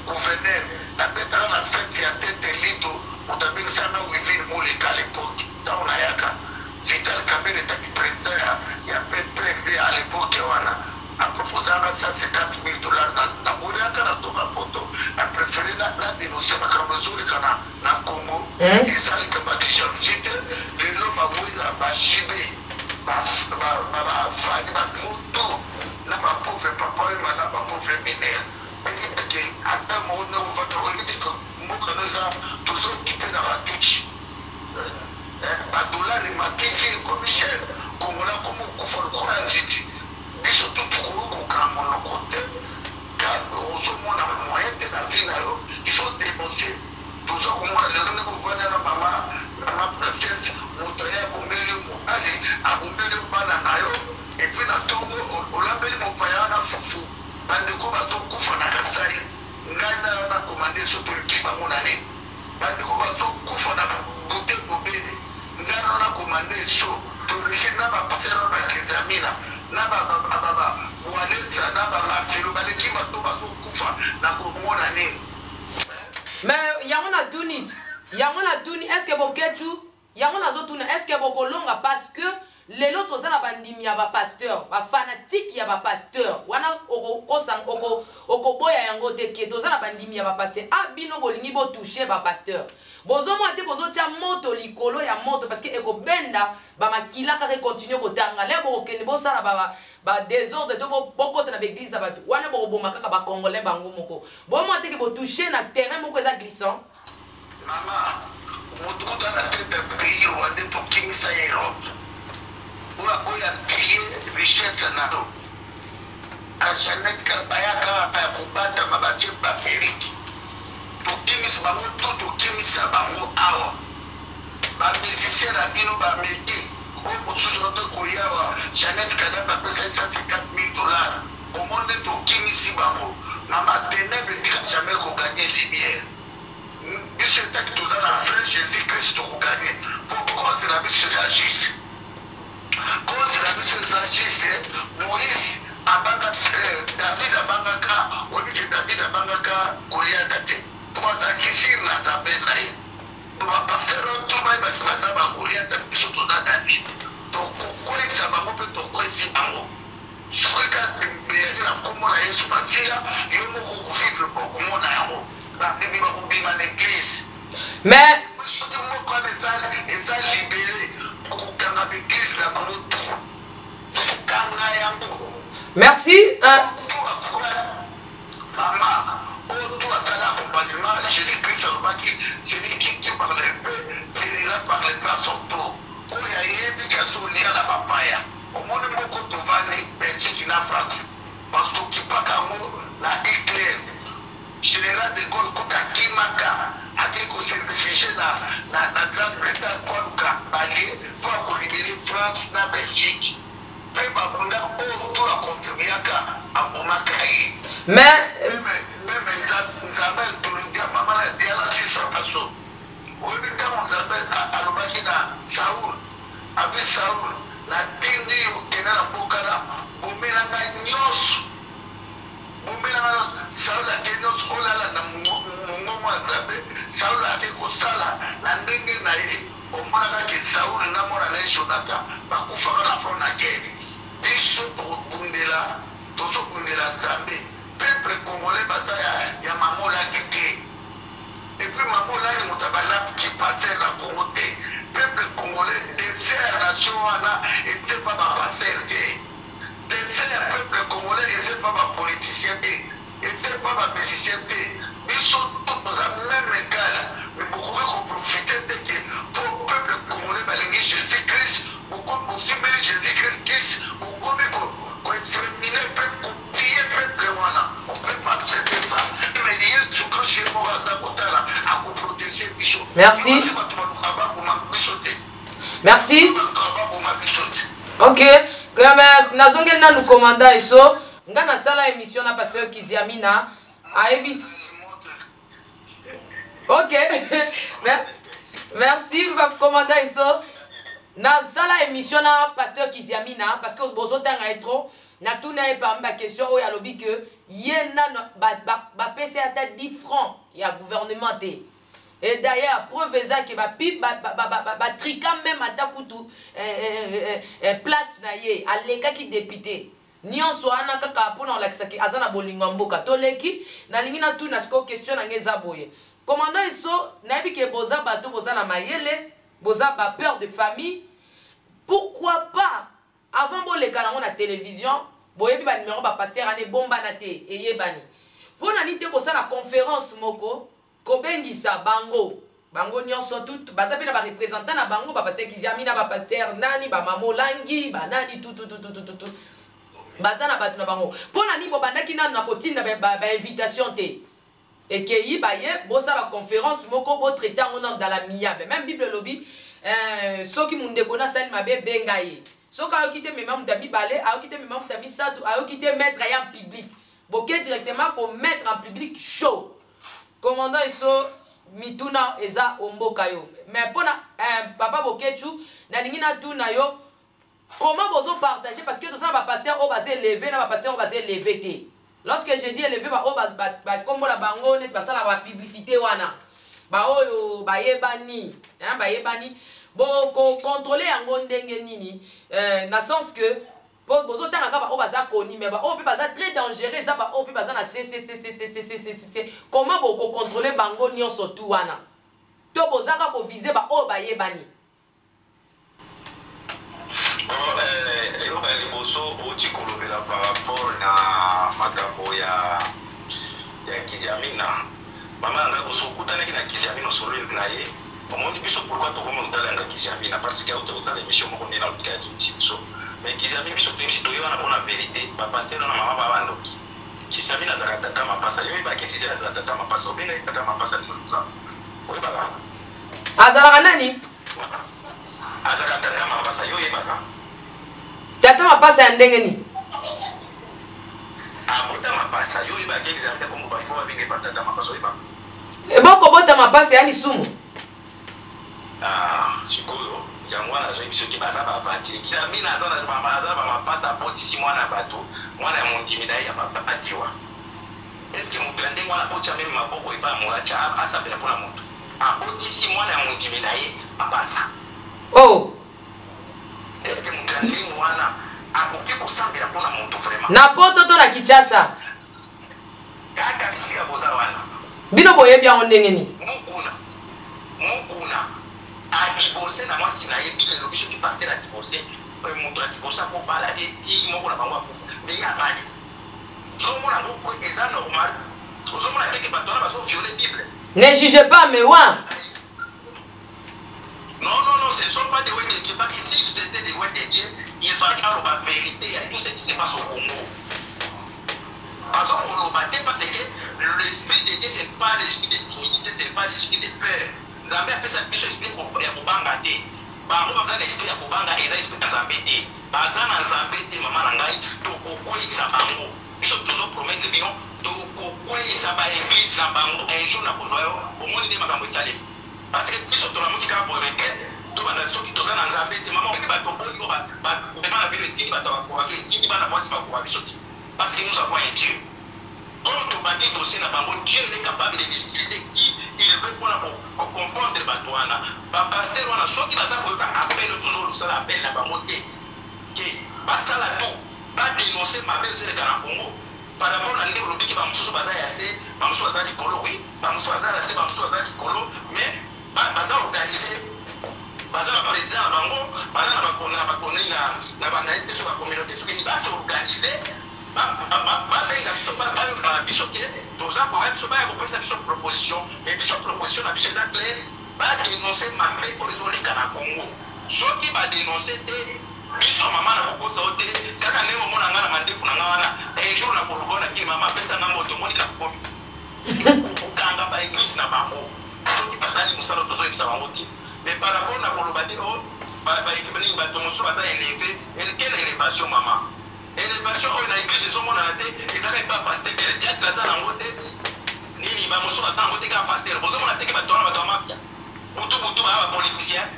gouverneur la bête à la fête y a tête lito on t'a bien ça nous vivre pour les cas l'époque dans la yaka Vital Kamerun était président il y a PPRD à l'époque on a proposé $50,000 na boyaka na toka poto a préféré na dénoncer ma kamazuri kana na Congo ezali ka bakisha site velo bagwira bashibe ba fadi ba moto na ba pauvre papa et na ba pauvre mineur ata mona uvato olitiko mboka noza tuzo kipe na batuchi ba dollar ma TV commission kongola komo kuforo kwa njiti biso tutuko ko kamono kote ka ozo mona moyen de la vie na yo il faut dépenser tuzo komona le ne ko vana na mama na princesse motoya bomeli mo ali abomeli bana nayo et puis na tongo olambeli mo payana fufu bandeko bazokufa na kasai ngai na komande so toliki bango na nini bandeko bazokufa na bote bobele ngai na komande so toliki na bapasera bakizamina na walesa na bamafilo baleki bato bazokufa na komona nini mais yango na tuni est-ce que boketu yango nazotuna est-ce que bokolonga parce que lelo toza na bandimi ya bapasteur bafanatique ya bapasteur wana okoboya yango te ke toza na bandimi ya bapasteur abino bolingi botouche bapasteur bozomona te bozotia moto likolo ya moto parce que ekobenda bamakila kaka ekontinue kotanga le bokokende bosala badésordre to bokota na baeglise ya bato wana bokoboma kaka bacongolais bango moko bomona te ke botouche na terrain moko eza glissant mama moto kuta na tete pays rwandais tokimisa ya Europe oya piller richesse na do a Jeannette Kalbayaka ya kubata mabati ba Ameriki tokimisa bango tokimisa bango awa ba musicien na bino ba meki o mutuzo de koyawa Jeannette Kalbayaka pesa $50,000 au monde tokimisi bango na maténèbre tika jamais ko gagner lumière biso tak toza na frère Jésus-Christ ko gagner pour cause la biso c'est juste cause la biso c'est juste Moïse abanga David abangaka onike David abangaka Goliath te pour ça kisir na tabena ye ba pasteur tout ba baza ba Goliath biso toza David donc ko isa bango pe to ko isi bango soka mbele na komo na Yesu Masia yo mo ko vivre pour komo na yango ba debi ba ko bima l'église mais merci maman tout à l'accompagnement Jésus-Christ celui qui tue par le peu périra par le peu à son tour oya yebi kasolia na papaya omoni moko tovani Belgique na France basokipaka ngo na Hitler général de Gaulle kutakimaka akiko se réfugié na Grande-Bretagne kwa luka balie pour libérer France na Belgique pe babunda o to a contribuaka abomaka yi même nzambe tuludia mama na diala sisa paso obi tango nzambe alobaki na Saul abi Saul na tindi okenda na mboka na bomelanga nyonso Saul akende olala na mongongo ya Nzambe Saul ake kosala na ndenge na ye omonaka ke Saul na mwana na Jonathan bakufaka na front na guerre biso tozobundela Nzambe peuple congolais baza ya mamolaki te et puis mamolaki moto abalaki paster na Congo te peuple congolais désert nation wana ete pa bapaster te désert peuple congolais ete pa bapoliticien te ete pa bamusicien te biso toza même égal mais bokoki koprofite te ke po peuple congolais balingi Jésus Christ bosimbeli Jésus Christ bokomi koextermine mpe kopie peuple wana opepe accepte ça mais Yesu Christ ye moko aza kotala akoprotege biso. Merci. Merci. Ok. Nazongeli na nous commanda iso nga na sala émission na pasteur Kiziamina aebis. Ok. Merci commanda iso na sala émission na pasteur Kiziamina parce que bozo tanga etro na tuna e parmi ba question o ya lobi que yena ba pese ata 10 francs ya gouvernement te. Et d'ailleurs, preuve est que ba trika même ata kutu place na ye aleka ki député. Nyonso ana kaka pona olakisaki azana bolingo mboka toleki na lingi na tuna siko question na ngeza boye. Commandant iso na yebi ke boza bato boza na mayele, boza ba peur de famille. Pourquoi pas avant boleka na na télévision, boyebi ba numéro ba pasteur ane bomba na te eyebani. Pona nite ko sala conférence moko kobengisa bango nyonso tout baza pe na ba représentant na bango ba pasteur Kiziamina ba pasteur nani ba mamolangi ba nani tout baza na bato na bango pona ni bo bandaki nanu na kotinda ba invitation te et que yi ba ye bo sa la conférence moko bo traiter on dans la miable même Bible lobby soki munde kona sali mabe bengaye soka ayokite mema mutami balé ayokite mema mutami satu ayokite mettre en public boké directement ko mettre en public chaud. Commandant iso mituna eza omboka yo mais pona papa Bokechu na lingina tuna yo comment bozo partager parce que tout ça ba pasteur o basé lever na ba pasteur o basé lever té lorsque je dis lever ba o ba kombo la bango net ba sala ba publicité wana ba oyo ba yebani ba yebani bo ko contrôler yango ndenge nini na sens que pour bozo tanga ka ba o baza koni mais ba o pe baza très dangereux ça ba o pe baza na c comment bo ko contrôler bango nyonso tout wana to boza ka ko viser ba o ba yebani eloko ya liboso oti kolobela par rapport na makambo ya Kiziamina mama nanga kosokutanaki na Kiziamina osololi na ye omoni biso pourquoi tokoma otalanga Kiziamina parce que auto osala émission moko nde na lobika ya limiti biso mais Kiziamina biso toyebisi toyebana mpona vérité bapaster na mama babandoki Kiziamina azalaka tata mapasa yoyebaka eti azala tata mapasa obengaki tata mapasa linoza oyebaka azalaka nani azalaka tata mapasa yoyebaka tata mapasa ya ndenge ni abota mapasa yoyebaka example komo baifo babenge batata mapasa oyebaka eboko bota mapasa yani sumu sikoyo yango wana azwi biso ki baza bapatire Kiziamina aza bamapasa abotisi mwana bato mwana ya mondimi na ye ya bapatiwa eske moto ya ndenge wana abotisa meme maboko epa ya molacha asambela mpona moto abotisi mwana ya mondimi na ye bapasa eske moto ya ndenge wana akoki kosambela mpona moto vraiment na poto to na Kinshasa kaka bisika boza wana bino boyebi yango ndenge ni mokuna adivorce na mwasi na ye bilelo biso ki pasteur adivorce moto adivorce akobala eti moko na bango akufa mais ye abali ozomona moko eza normal ozomona teke bato wana bazoviole bible ne jugez pas mais wa non ce ne sont pas des ouais de Dieu parce que si c'était des ouais de Dieu il fallait avoir la vérité à tout ce qui se passe au Congo parce que l'esprit de Dieu ce n'est pas l'esprit de timidité ce n'est pas l'esprit de peur Nzambe appelle ça biso esprit ya kobanga te bango baza na esprit ya kobanga eza esprit ya Nzambe te baza na Nzambe te mama na ngai tokokweyisa bango biso tozopromettre bino tokokweyisa baeglise na bango un jour na kozwa yo omoni nde makambo esalemi parce que biso tolamuki kaka boye te to bana soki toza na nzambe te mama oki bato bongo vraiment la vie tindi bato bakoravi tindi bana mwasi bakoravi soki parce que nous avons un Dieu. Comme tu bandit dossier na bango, Dieu est capable de l'utiliser qui il veut pour confondre les batouana. Pasteur wana soki baza koyoka appel toujours le sala appel na bango te. Que basala tout, ba dénoncer mabe zele kana Congo. Par rapport à ndeko lobiki ba mususu baza yase, ba mususu baza likolo oui, ba mususu baza yase, ba mususu baza likolo, mais baza organiser baza na président na bango, baza na bakoni na banaite sur la communauté soki ni ba se organiser. Babenga biso bayokala biso ke toza koya biso baya kopesa biso proposition mais biso proposition na biso eza clair badénonce mabe oyo ezoleka na Congo soki badénonce te biso mama na kokosa o te kaka ndenge omona nga na mandefu na nga wana un jour na kolobona kini mama apesa nga moto omoni na komi okanga baeglise na bango soki basali mosala tozoyebisa bango te mais par rapport na koloba te o baekibaningi bato mosusu baza élevé quelle élévation mama élévation oyo na église ezomonana te ezalaki ba pasteur diable aza nango te nini bamosusu baza nango te kaka pasteur bozomona teke bato wana bato ya mafia butu baya bapoliticien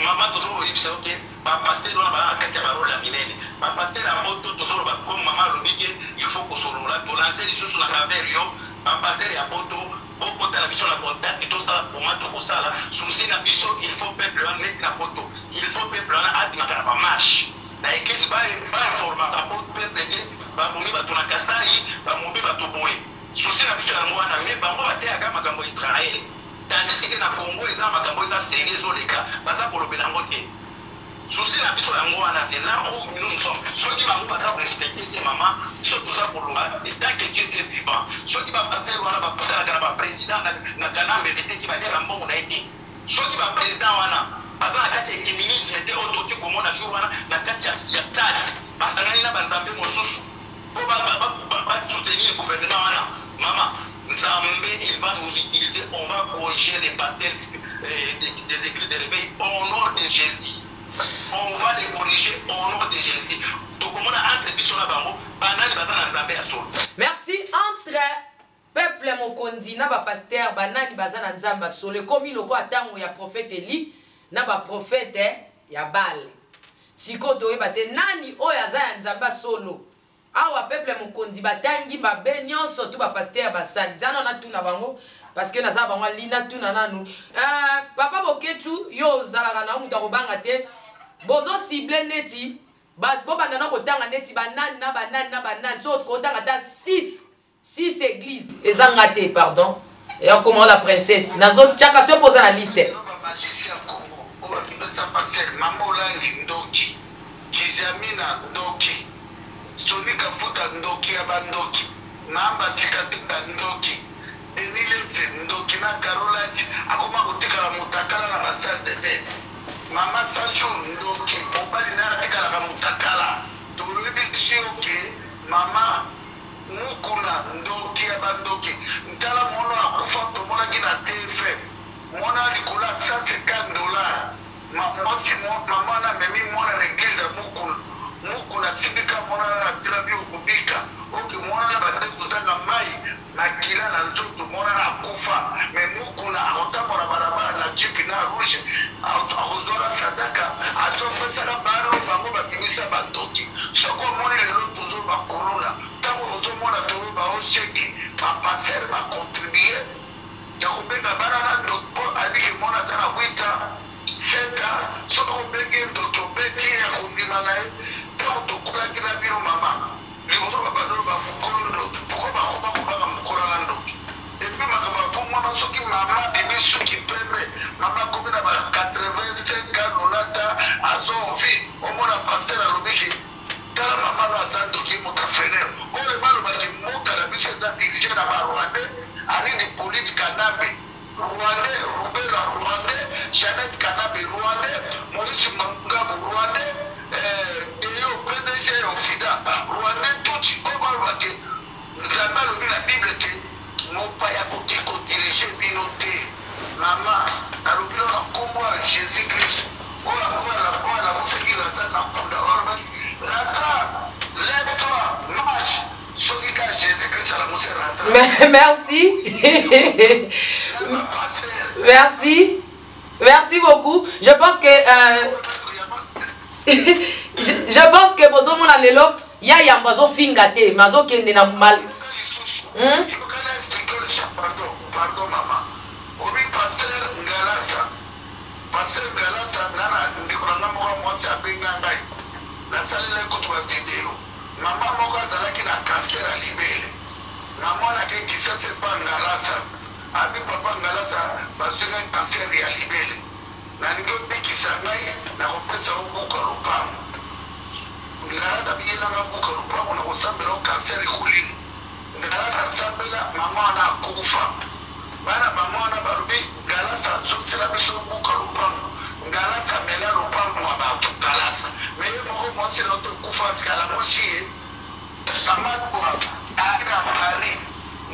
mama tozokoyebisa oke bapasteur wana baa na kati ya barole ya minene bapasteur ya poto tozoloba comme mama alobiki il faut kosolola tolanse lisusu na travers yo bapasteur ya poto bokotala biso na contact tosala poma tokosala susi na biso il faut peuple wana neti na poto il faut peuple wana abimaka na bamarche na église ba informaka po peuple ke babomi bato na Kasai bamomi bato boye susi na biso yango wana me bango bateyaka makambo ya Israel tandis que na Congo eza makambo eza sérieux ezoleka baza kolobela yango te susi na biso yango wana c'est là où nous sommes soki bango baza korespecte te mama biso toza koloba tant que Dieu est vivant soki bapasteur wana bakutanaka na baprésident na kanambe te ki baliaka mbongo na ye te soki baprésident wana baza na kati ya écuménisme te oyo toki komona jour wana na kati ya stade basangani na banzambe mosusu po basoutenir gouvernement wana mama nzambe il va nous utiliser on va corriger les pasteurs des églises de réveil au nom de Jésus on va les corriger au nom de Jésus tokomona entre biso na bango banani baza na nzambe ya solo. Merci. Entre peuple mokonzi na bapasteur banani baza na nzambe solo komi loko atango ya prophète Eli na ba prophète ya Baal sikoto oyeba te nani oyo aza ya nzambe solo awa peuple mokonzi batangi babe nyonso tu ba pasteur basali zana na tuna bango parce que naza bango lina tuna nanu papa Boketu yo zalaka na mutu akobanga te bozo cible neti bo bandana kotanga neti banani na banani so kotanga ta 6 églises ezanga te pardon et on comment la princesse nazo chaka se posa na liste pasteur Mamolangi Ndoki Kizamina Ndoki Sonika Futa Ndoki Abandoki Namba Sikatinda Ndoki Enilefe Ndoki na Carolati akoma kutikala mutakala na basal de be Mama Sancho Ndoki mobali na kutikala ka mutakala tulubi sioke mama Mukuna Ndoki Abandoki ntala mono akufa to mona kina TFM mona likola $150 maman na memi mwana na église muku na tibika mwana na bila bio kubika oke mwana na bade kuzanga mai na kila na nzoto mwana na kufa me muku na otamo na barabara na jipi na rouge akozwaka sadaka atopesa ka bano bango babimisa bandoki soko moni lelo tuzo bakuluna tango ozomona tolo baosheki bapaser bacontribuer ya kubenga bana na ndoko abiki mwana tana wita seta soko benge ndoko beti ya kundima na ye tango tokula kila bino mama liboso babadolo bamukolo ndoki poko bakoma kobanga mukola na ndoki epi makambo abomwa basoki mama bebi suki pembe mama komi na ba 85 ans lolata azonvi omona paster alobiki tala mama no aza ndoki motafener oyo balobaki mboka na biso eza dirige na barwandais alini polite kanabe rwandais rubela rwandais Jeannette Kanabe rwandais Maurice Mangabo rwandais Deyo PDG Ofida rwandais tuti obalobaki nzambe alobi na bible te mopaya koki kodirige bino te mama nalobi na nkombo ya Jésus Christ oyo akoala moseki laza na kunda olobaki laza lève-toi marche soki ka Jésus Christ ala mose laza merci merci Merci beaucoup. Je pense que je pense que bozo mona lelo ya yamba zo finga te mazo kende na mal. Pardon maman. Obi pasteur Ngalasa. Pasteur Ngalasa nana ndikuranga mwa mwasi abenga ngai. Nasalele kutuba video. Mama moko azalaki na cancer à libele. Na mwana ke kisase pa Ngalasa. Abi papa Ngalasa basunga cancer ya libele. Na ningo bikisa ngai na kopesa obuka lupango. Ngalasa biyela ngabuka lupango na kosambela cancer ikulini. Ngalasa sambela mama na kufa. Bana bamwana barubi Ngalasa sosela biso buka lupango. Ngalasa mela lupango wa batu Ngalasa. Meye moko mwasi na to kufa skala moshi. Mama kwa aga Paris.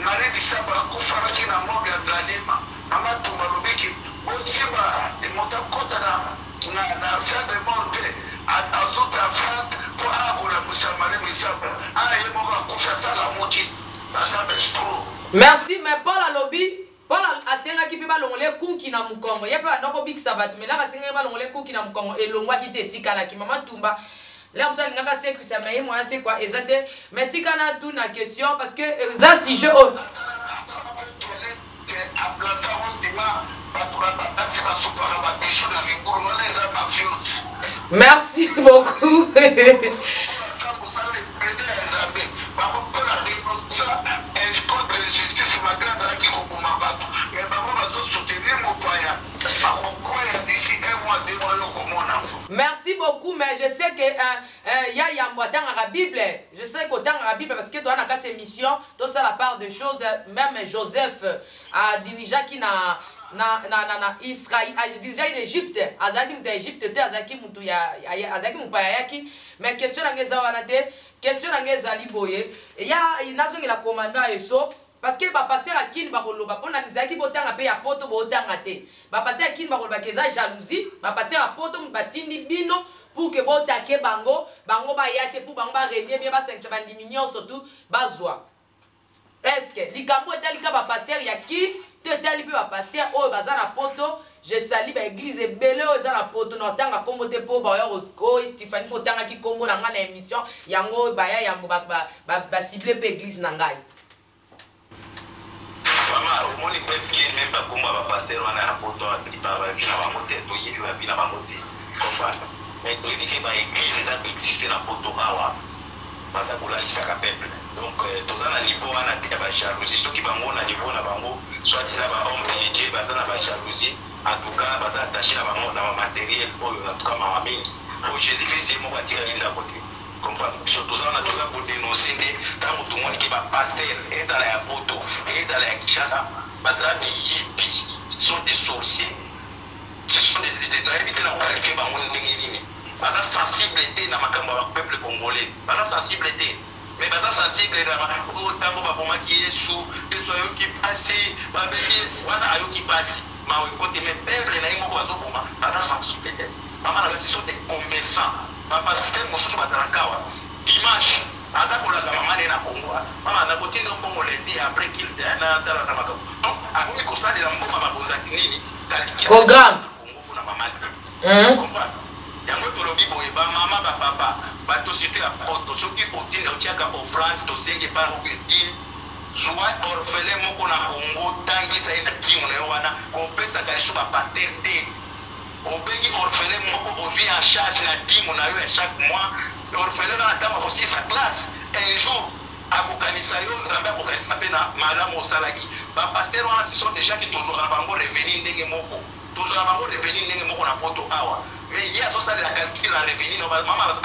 Mare bisamba kufa raki na moga Ngalema. Mama tumalubiki Bosimba de monta kota na fin de morte azuta France pour agula musamare misaba. Aye moko kufa sala moki. Basabe stro. Merci mais Paul alobi Paul asenga ki pe balongole kunki na mukongo yepe andoko big sabat mais là asenga balongole kunki na mukongo elongwa ki te tikala ki mama tumba là on s'ali ngaka c'est que ça mais moi c'est quoi exacte mais tikana tout na question parce que ça si je merci beaucoup. Merci beaucoup, mais je sais que y a dans la Bible. Je sais que dans la Bible, parce que dans cette émission, tout ça la part de choses, même Joseph a dirigé qui na Israël, a dirigé en Égypte, azaki muta Égypte, azaki mutu ya azaki mupayaki, mais question ngeza wanate, question ngeza liboye, ya nazo la commandant eso. Parce que ba pasteur akini ba koloba pona nizaki botanga pe ya poto botanga te. Ba pasteur akini ba koloba keza jalousie, ba pasteur apoto batindi bino pour que botake bango ba yate pour bango ba régner bien ba 5 ba diminuer surtout bazwa. Est-ce que likambo etali ka ba pasteur yakini te tali pe ba pasteur o bazana poto, je sali ba église ebele o za na poto na tanga kombo te po ba yo ko Tiffany botanga ki kombo na ngana émission yango ba ya yambo ba cibler pe église na ngai. Mama, au moins, ils peuvent qui est même pas comme un pasteur, on a un poteau qui parle à la montée, tout y est, il va monter. Mais il dit que l'église, ça peut exister dans le poteau, parce que la liste à peuple. Donc, tous à niveau, on a des jalousies, ceux qui vont au niveau, soit disant, homme de Dieu, ça n'a pas jalousie, en tout cas, ça attaché à ma matériel, en tout cas, ma mamie. Pour Jésus-Christ, c'est mon bâtiment à côté. Surtout ça, on a tout ça pour dénoncer quand tout le monde qui va pasteur, ils allaient à Poto, ils allaient à Kinshasa, ce sont des sorciers, ce sont des éviter la qualifier par mon nini. Parce que sensibilité dans le peuple congolais, parce que sensibilité. Mais parce que sensibilité, autant pour maquiller sous, des soyeux qui passent, voilà, qui passent. Mais peuple, parce que sensibilité. Maman, ce sont des commerçants. Papa système mosusu batalakawa dimanche aza kolaka mama na Congo mama na kotinga mbongo lendi après qu'il na tala na makabo donc akomi kosalela mbongo mabonza nini programme Congo na mama yango tolobi boye ba mama ba papa ba to cité à poto soki kotinga otiaka offrande to senge par obedin soit orphelin moko na Congo tangi sa ina kimu na wana ko pesa kalisho ba pasteur te Obengi orphelin moko ovi en charge na dimo na yo chaque mois orphelin na tama aussi sa classe un jour akokanisa yo nzambe akokanisa pe na malamu osalaki ba pasteur wana ce sont des gens qui toujours na bango revenu ndenge moko toujours na bango revenu ndenge moko na poto awa mais hier ça la calcul la revenu no mama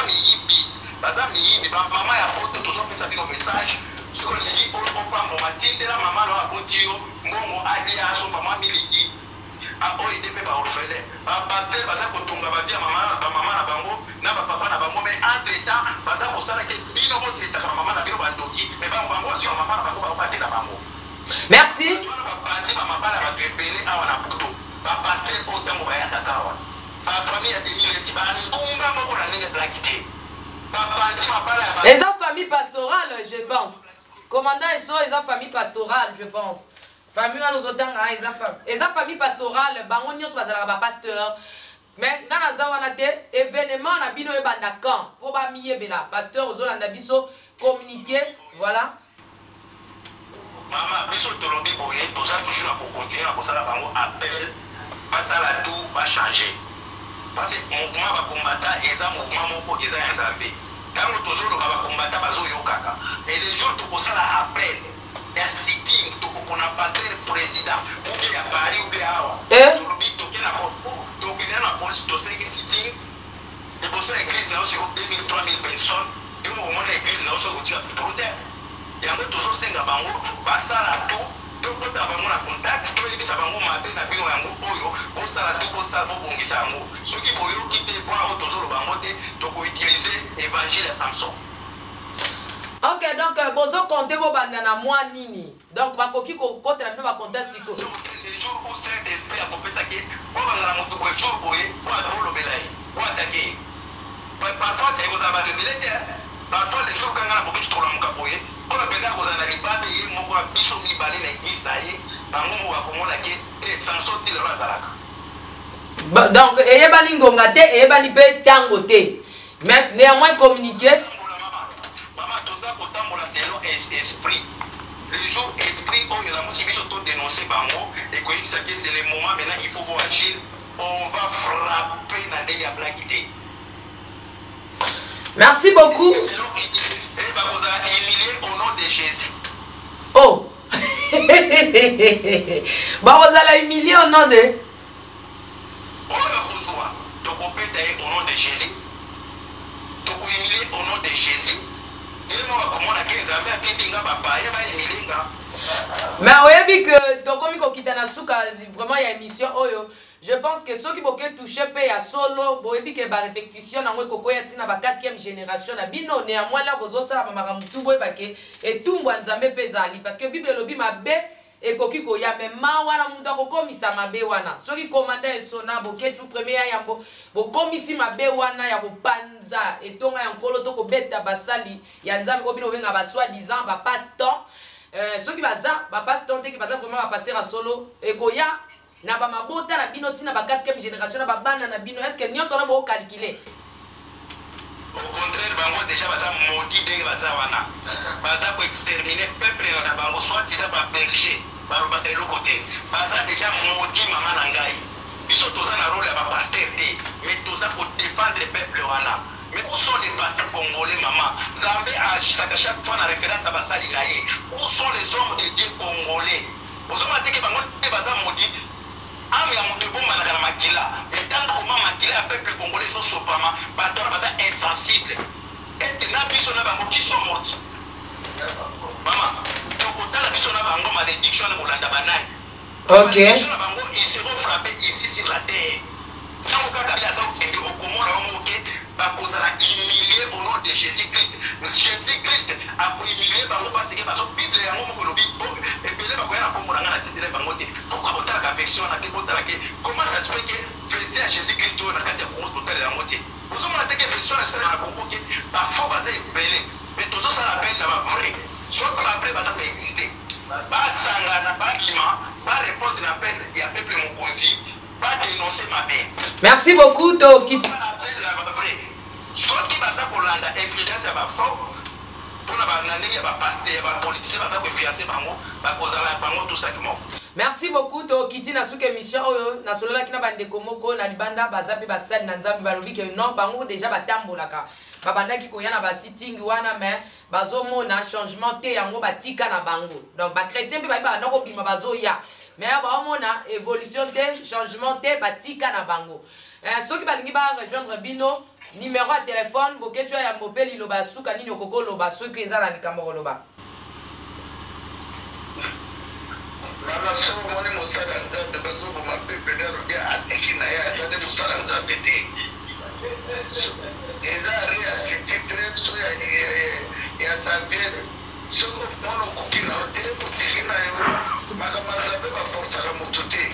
baza miyibi ba mama ya poto toujours pesa bino message sur les opa mo matindela mama na abotio mbongo adia so mama miliki oyo ide mpe baorphelin bapaster baza kotonga bavia mama na bango na bapapa na bango mais entre temps baza kosala ke bino botetaka mama na bino bandoki mais bango azwi mama na bango baobatela bango. Merci. bapanzi bamabala bato ebele awa na poto bapaster oyo ntango bayakaka awa bafamille ya demilesi bandunga moko na ndenge blaki te bapanzi mabala ya eza famille pastorale je pense commandant eso eza famille pastorale je pense famille wana ozotanga eza famille pastorale bango nyonso bazalaka bapasteur mais nga naza wana te événement na bino ebanda camp mpo bamiyebela pasteur ozolanda biso communiqué voilà mama biso tolobi boye toza toujours na kocontinue na kosala bango appel basala tout bachange parce que mouvement bakombata eza mouvement moko eza ya nzambe ntango tozoloba bakombata bazoyokaka et les jours tokosala appel ya sitting tokokona pasteur président oubie ya paris oubie awa tolobi tokende na polisi tosengi sitting liboso ya église na oso 2000 3000 personnes emo omona église na oso kotika pitorute yango tozosenga bango basala tout tokota bango na contact toyebisa bango mabe na bino yango oyo kosala tout kosala bobongisa yango soki boyoki te voir oyo tozoloba bango te tokoutilize évangile ya Samson. Ok, donc bozo compter bobanda na mwa nini donc bakoki kokotela bino bakonte siko les jours où Saint-Esprit akopesaki obanda na motu boye jour boye olobela ye oatake parfois ekozala barebele te parfois les jours kanga na boki titolamuka boye mpona mpenza kozala na libabe ye moko ya biso mibale na eglise na ye bango moko bakomonaki Samson ti lelo azalaka donc eyebani ngonga te eyebani mpe ntango te mais néanmoins communiqué mama toza kotambola selon esprit le jour esprit oyo lamusi biso todénonce bango ekoyebisaki c'est le moment maintenant il faut agir on va frapper na ndenge ya blaki te. Merci beaucoup. Au nom de Jésus. Oh. Bah vous allez humilier au nom de. On va reçoit. Donc on peut tailler au nom de Jésus. Donc on humilier au nom de Jésus. Et moi comment la 15 ans mais tindinga papa et va humilier nga. Mais oyebi que tokomi kokitana suka vraiment ya émission oyo. Je pense que ceux qui boke toucher pe ya solo boyebi ke ba répétition nango kokoya tina ba 4e génération na bino néanmoins là bozo sala ba makamutu boyeba ke etumbwa nzambe pezali parce que Bible lobi mabe ekoki ko ya mema wana mundu akokomisa mabe wana soki commandant esona boke tu premier yambo bokomisi mabe wana ya bopanza etonga ya nkolo to ko beta basali ya nzambe ko bino benga ba soi-disant ba pasteur soki baza ba pasteur te ki baza vraiment ba pasteur solo ekoya na ba mabota na bino tina ba 4e génération na ba bana na bino est-ce que nyonso na bo calculer au contraire bango déjà baza maudit dès baza wana baza ko exterminer peuple na bango soit disant ba berger ba robaka le côté baza déjà maudit mama na ngai biso toza na rôle ya ba pasteur te mais toza ko défendre peuple wana mais où sont les pasteurs congolais maman Nzambe agisaka chaque fois na référence à basali na ye où sont les hommes de Dieu congolais ozoma teke bango te baza maudit ame ya moto ebombana na makila mais tant que makila ya peuple congolais so sopama bato na baza insensible est-ce que na biso na bango qui sont morts mama tokotala biso na bango malédiction na kolanda banani ok na bango ils seront frappés ici sur la terre tant que kabila za okende okomona omoke bakozala humilié au nom de Jésus-Christ. Jésus-Christ a humilié bango parce que baso Bible yango moko lobi ebele bakoya na komona ngana titile bango te. Pourquoi botala ka affection na te botala ke comment ça se fait que verset à Jésus-Christ na kati ya kongo total yango te. Bozo mona te que version na sala na kongo ke ba faux baza ebele mais tozo sala appel na ba vrai. Soit ba vrai baza ko exister. Ba sangana ba kima ba répondre na appel ya peuple mokonzi ba dénoncer ma paix. Merci beaucoup to qui soki baza kolanda influence ya bafo mpona banandenge ya bapaster ya bapoliticien baza koinfluence bango bakozala bango tusaki moko. Merci beaucoup to kiti na suka émission oyo na sololaki na bandeko moko na libanda baza mpe basali na nzambe balobi ke non bango déjà batambolaka babandaki koya na basitting wana mais bazomona changement te yango batika na bango donc bachrétien mpe bayeba kobima bazoya mais baomona évolution te changement te batika na bango soki balingi barejoindre bino numéro à téléphone boketu ya mopeli loba suka nini okoko loba soki eza na likambo koloba mama so moni mosala nzambe bazoboma pepe nalobi atiki na ye azali mosala nzambe te eza re ya sititre so ya saviere soki omona okoki na yo te otiki na yo makambo ya nzambe baforsaka motu te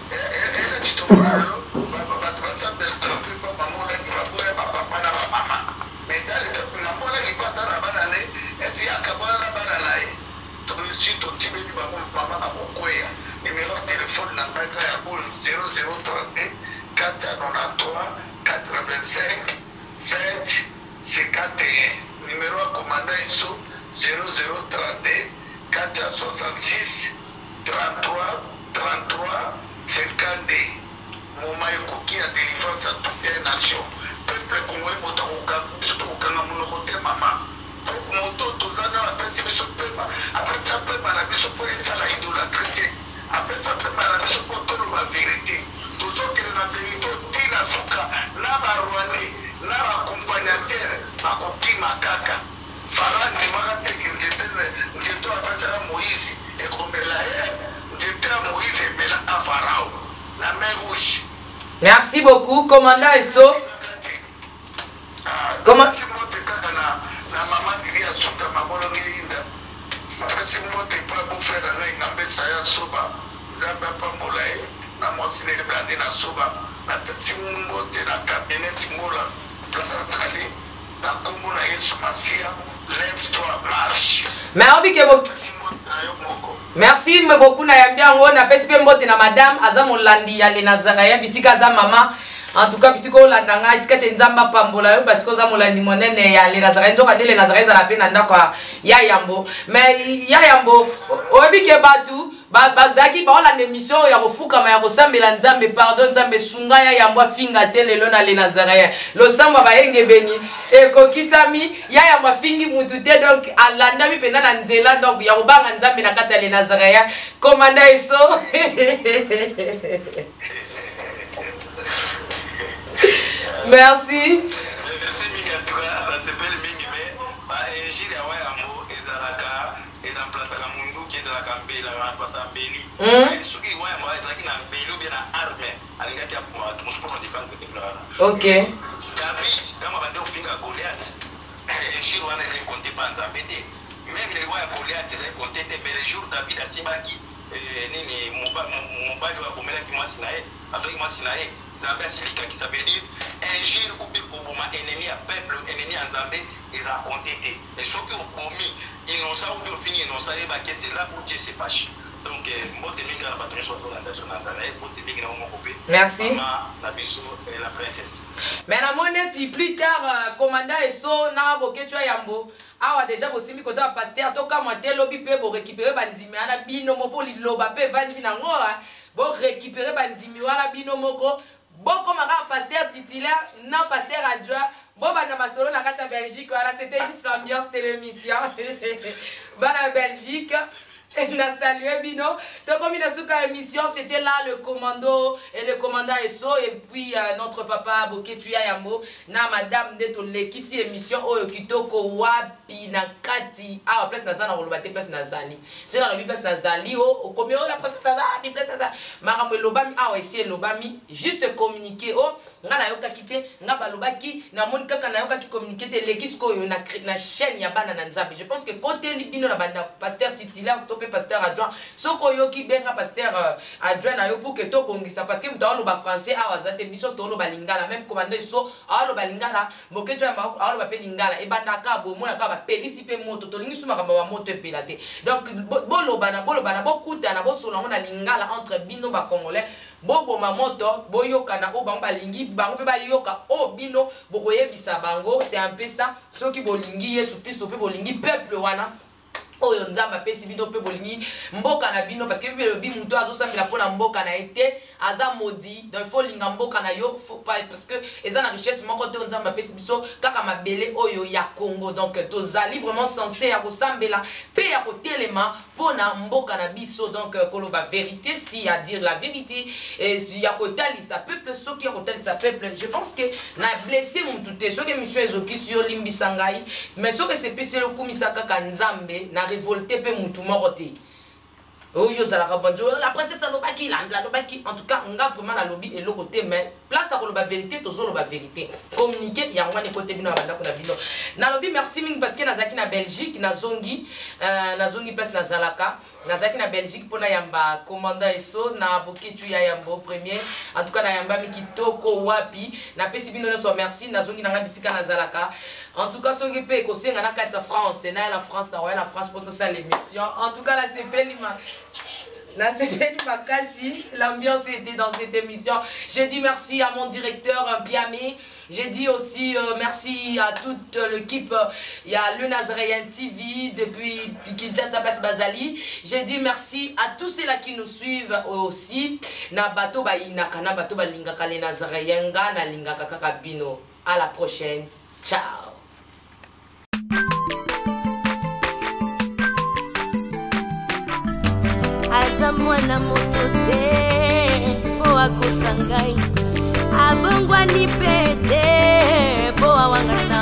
ela titokola lelo bato basambelaka mpe bamamolaki baboya bapapa na bamama medalite mamolaki mpo aza na bana ne esi yakabwana na bana na ye tosi totibeli bango mama bamokwe 85 20 51. Numéro à commandant ISO 0032 466 33 33 52. Moment écoquille à délivrance à toutes les nations. Peuple congolais, surtout au Kangamono, maman. Pour mon dos, tous les années, après ça, peut m'arracher pour la idolâtrie. Après ça, peut m'arracher pour tout la vérité. Tout ce qui est la vérité, Tina Souka, Naba Rwandais, Naba accompagnateur, Makoki Makaka. Farah Nimagate, j'étais à Moïse, et comme la haine, j'étais à Moïse et Mela à Pharaon. La mer rouge. Merci beaucoup, commandant Esso. Comment? Merci beaucoup Nayambia ngo na pesi pe mbote na madame aza molandi ya le Nazaraya bisika za mama. En tout cas bisiko landa nga itikate nzamba pambola yo parce que za molandi monene ya le Nazaraya nzoka le Nazaraya za la pena ndako ya Yambo. Mais ya Yambo obike batu bazaki ba la émission ya kofukama ya kosambela nzambe pardon nzambe sunga ya Yambo finga telelo na le Nazaraya. Lo samba ba yenge beni ekokisami ya Yambo fingi mutu te donc alanda mi pena na nzela donc ya kobanga nzambe na kati ya le Nazaraya. Commandant Esso. Merci. Merci Mingatura, la s'appelle Mingime, Injili ya Wayambo ezalaka dans place la mundu qui ezalaka mbela na place mbeli. Soki Wayambo ezalaki na mbeli ou bien na arme, alingati ya transport défense de Blanc. OK. David, kama bande ufinga Goliath, Injili wana ezali compter pa nzambe te. Même les rois Goliath ezali compter te, mais le jour David asimaki nini mobali wa komela ki mwasi na ye, afaki mwasi na ye. Zambé Silika qui ça veut dire injure ou bien pour mon ennemi à peuple ennemi en Zambé ils ont entêté et ceux qui ont commis innocent ou bien fini innocent et bah que c'est là où Dieu se fâche donc moi te minga la patronne soit dans la nation Nazareth moi te minga mon copé merci la biso et la princesse mais na moneti plus tard commandant Esso na boketu Yambo awa déjà bosimbi côté wa pasteur to kama te lobby pe bo récupérer bandimi ana bino mopo liloba pe vandi na ngora bo récupérer bandimi wala bino moko. Bon, comme un pasteur titulaire, non pasteur adjoint, bon, bah, dans ma solo, dans la Belgique, voilà, c'était juste l'ambiance de l'émission. Bah, la Belgique. On a salué Bino. Donc comme il a sous émission, c'était là le commando et le commandant Esso et puis notre papa Boketu Yambo na madame Deto Lekisi émission Oyo Kitoko Wapi na Kati ah place nazana rolobate place nazali. C'est dans la place nazali au combien la place nazali place nazali. Marambo lobami ah ici lobami juste communiquer oh ngana yoka kité ngaba lobaki na monika kana yoka ki communiquer de Lekisi ko yo na chaîne ya bana na Nzambe. Je pense que côté libino na bana pasteur titulaire pasteur adjoint soko yoki benga pasteur adjoint na yo pour que to bongisa parce que mutawa lo ba français awazate biso to lo ba lingala même commandant so awalo ba lingala moketo ya mako awalo ba pe lingala e banda ka bo mona ka ba pelisi pe moto to lingi suma kamba ba moto pelate donc bolo bana bo kuta na bo solo na lingala entre bino ba congolais bobo mamoto boyoka na o bango balingi bango pe ba yoka o bino bokoyebisa bango c'est un peu ça soki bolingi Yesu Kristo pe bolingi peuple wana oyo nzamba pesi bino pe bolingi mboka na bino parce que le bimuto azosambela pona mboka na été aza maudit donc il faut linga mboka na yo faut pas parce que eza na richesse moko te nzamba pesi biso kaka mabele oyo ya Congo donc tozali vraiment censé ya kosambela pe ya kotelema pona mboka na biso donc koloba vérité si à dire la vérité et si ya kotalisa peuple soki ya kotalisa peuple je pense que na blessé mon tout te soki mission ezoki sur limbisangai mais soki c'est pesi le kumisa kaka nzambe na révolté pe mutu moko te oyo za la princesse alobaki la lobaki en tout cas on a vraiment la lobby et le côté mais place à koloba vérité tozo loba vérité communiquer ya ngwane côté bino banda ko na bino na lobby merci ming parce que nazaki na Belgique na zongi place na Zalaka nazaki na Belgique pona yamba commandant Esso na Boketu Yambo premier en tout cas na yamba mikitoko wapi na pesi bino so merci na zongi na ngabisika na Zalaka en tout cas soki pe ko senga na kati France na la France na la France pour tout ça l'émission en tout cas la CP lima L'ambiance était dans cette émission. J'ai dit merci à mon directeur Piamé. J'ai dit aussi merci à toute l'équipe. Il y a le Nazaréen TV depuis Kinshasa Place Bazali. J'ai dit merci à tous ceux-là qui nous suivent aussi. Na bato ba inaka na bato ba lingaka le Nazaréen na lingaka kakabino. À la prochaine. Ciao. Aza mwana moto te po akosangai abongwani pete po awangana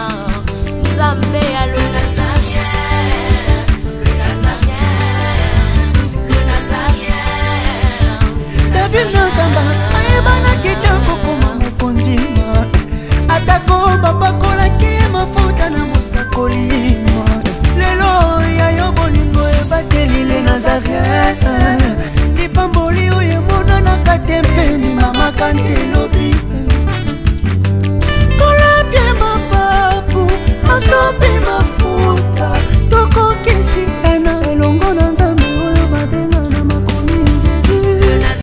nzambe ya le Nazarien David Nzamba ayebana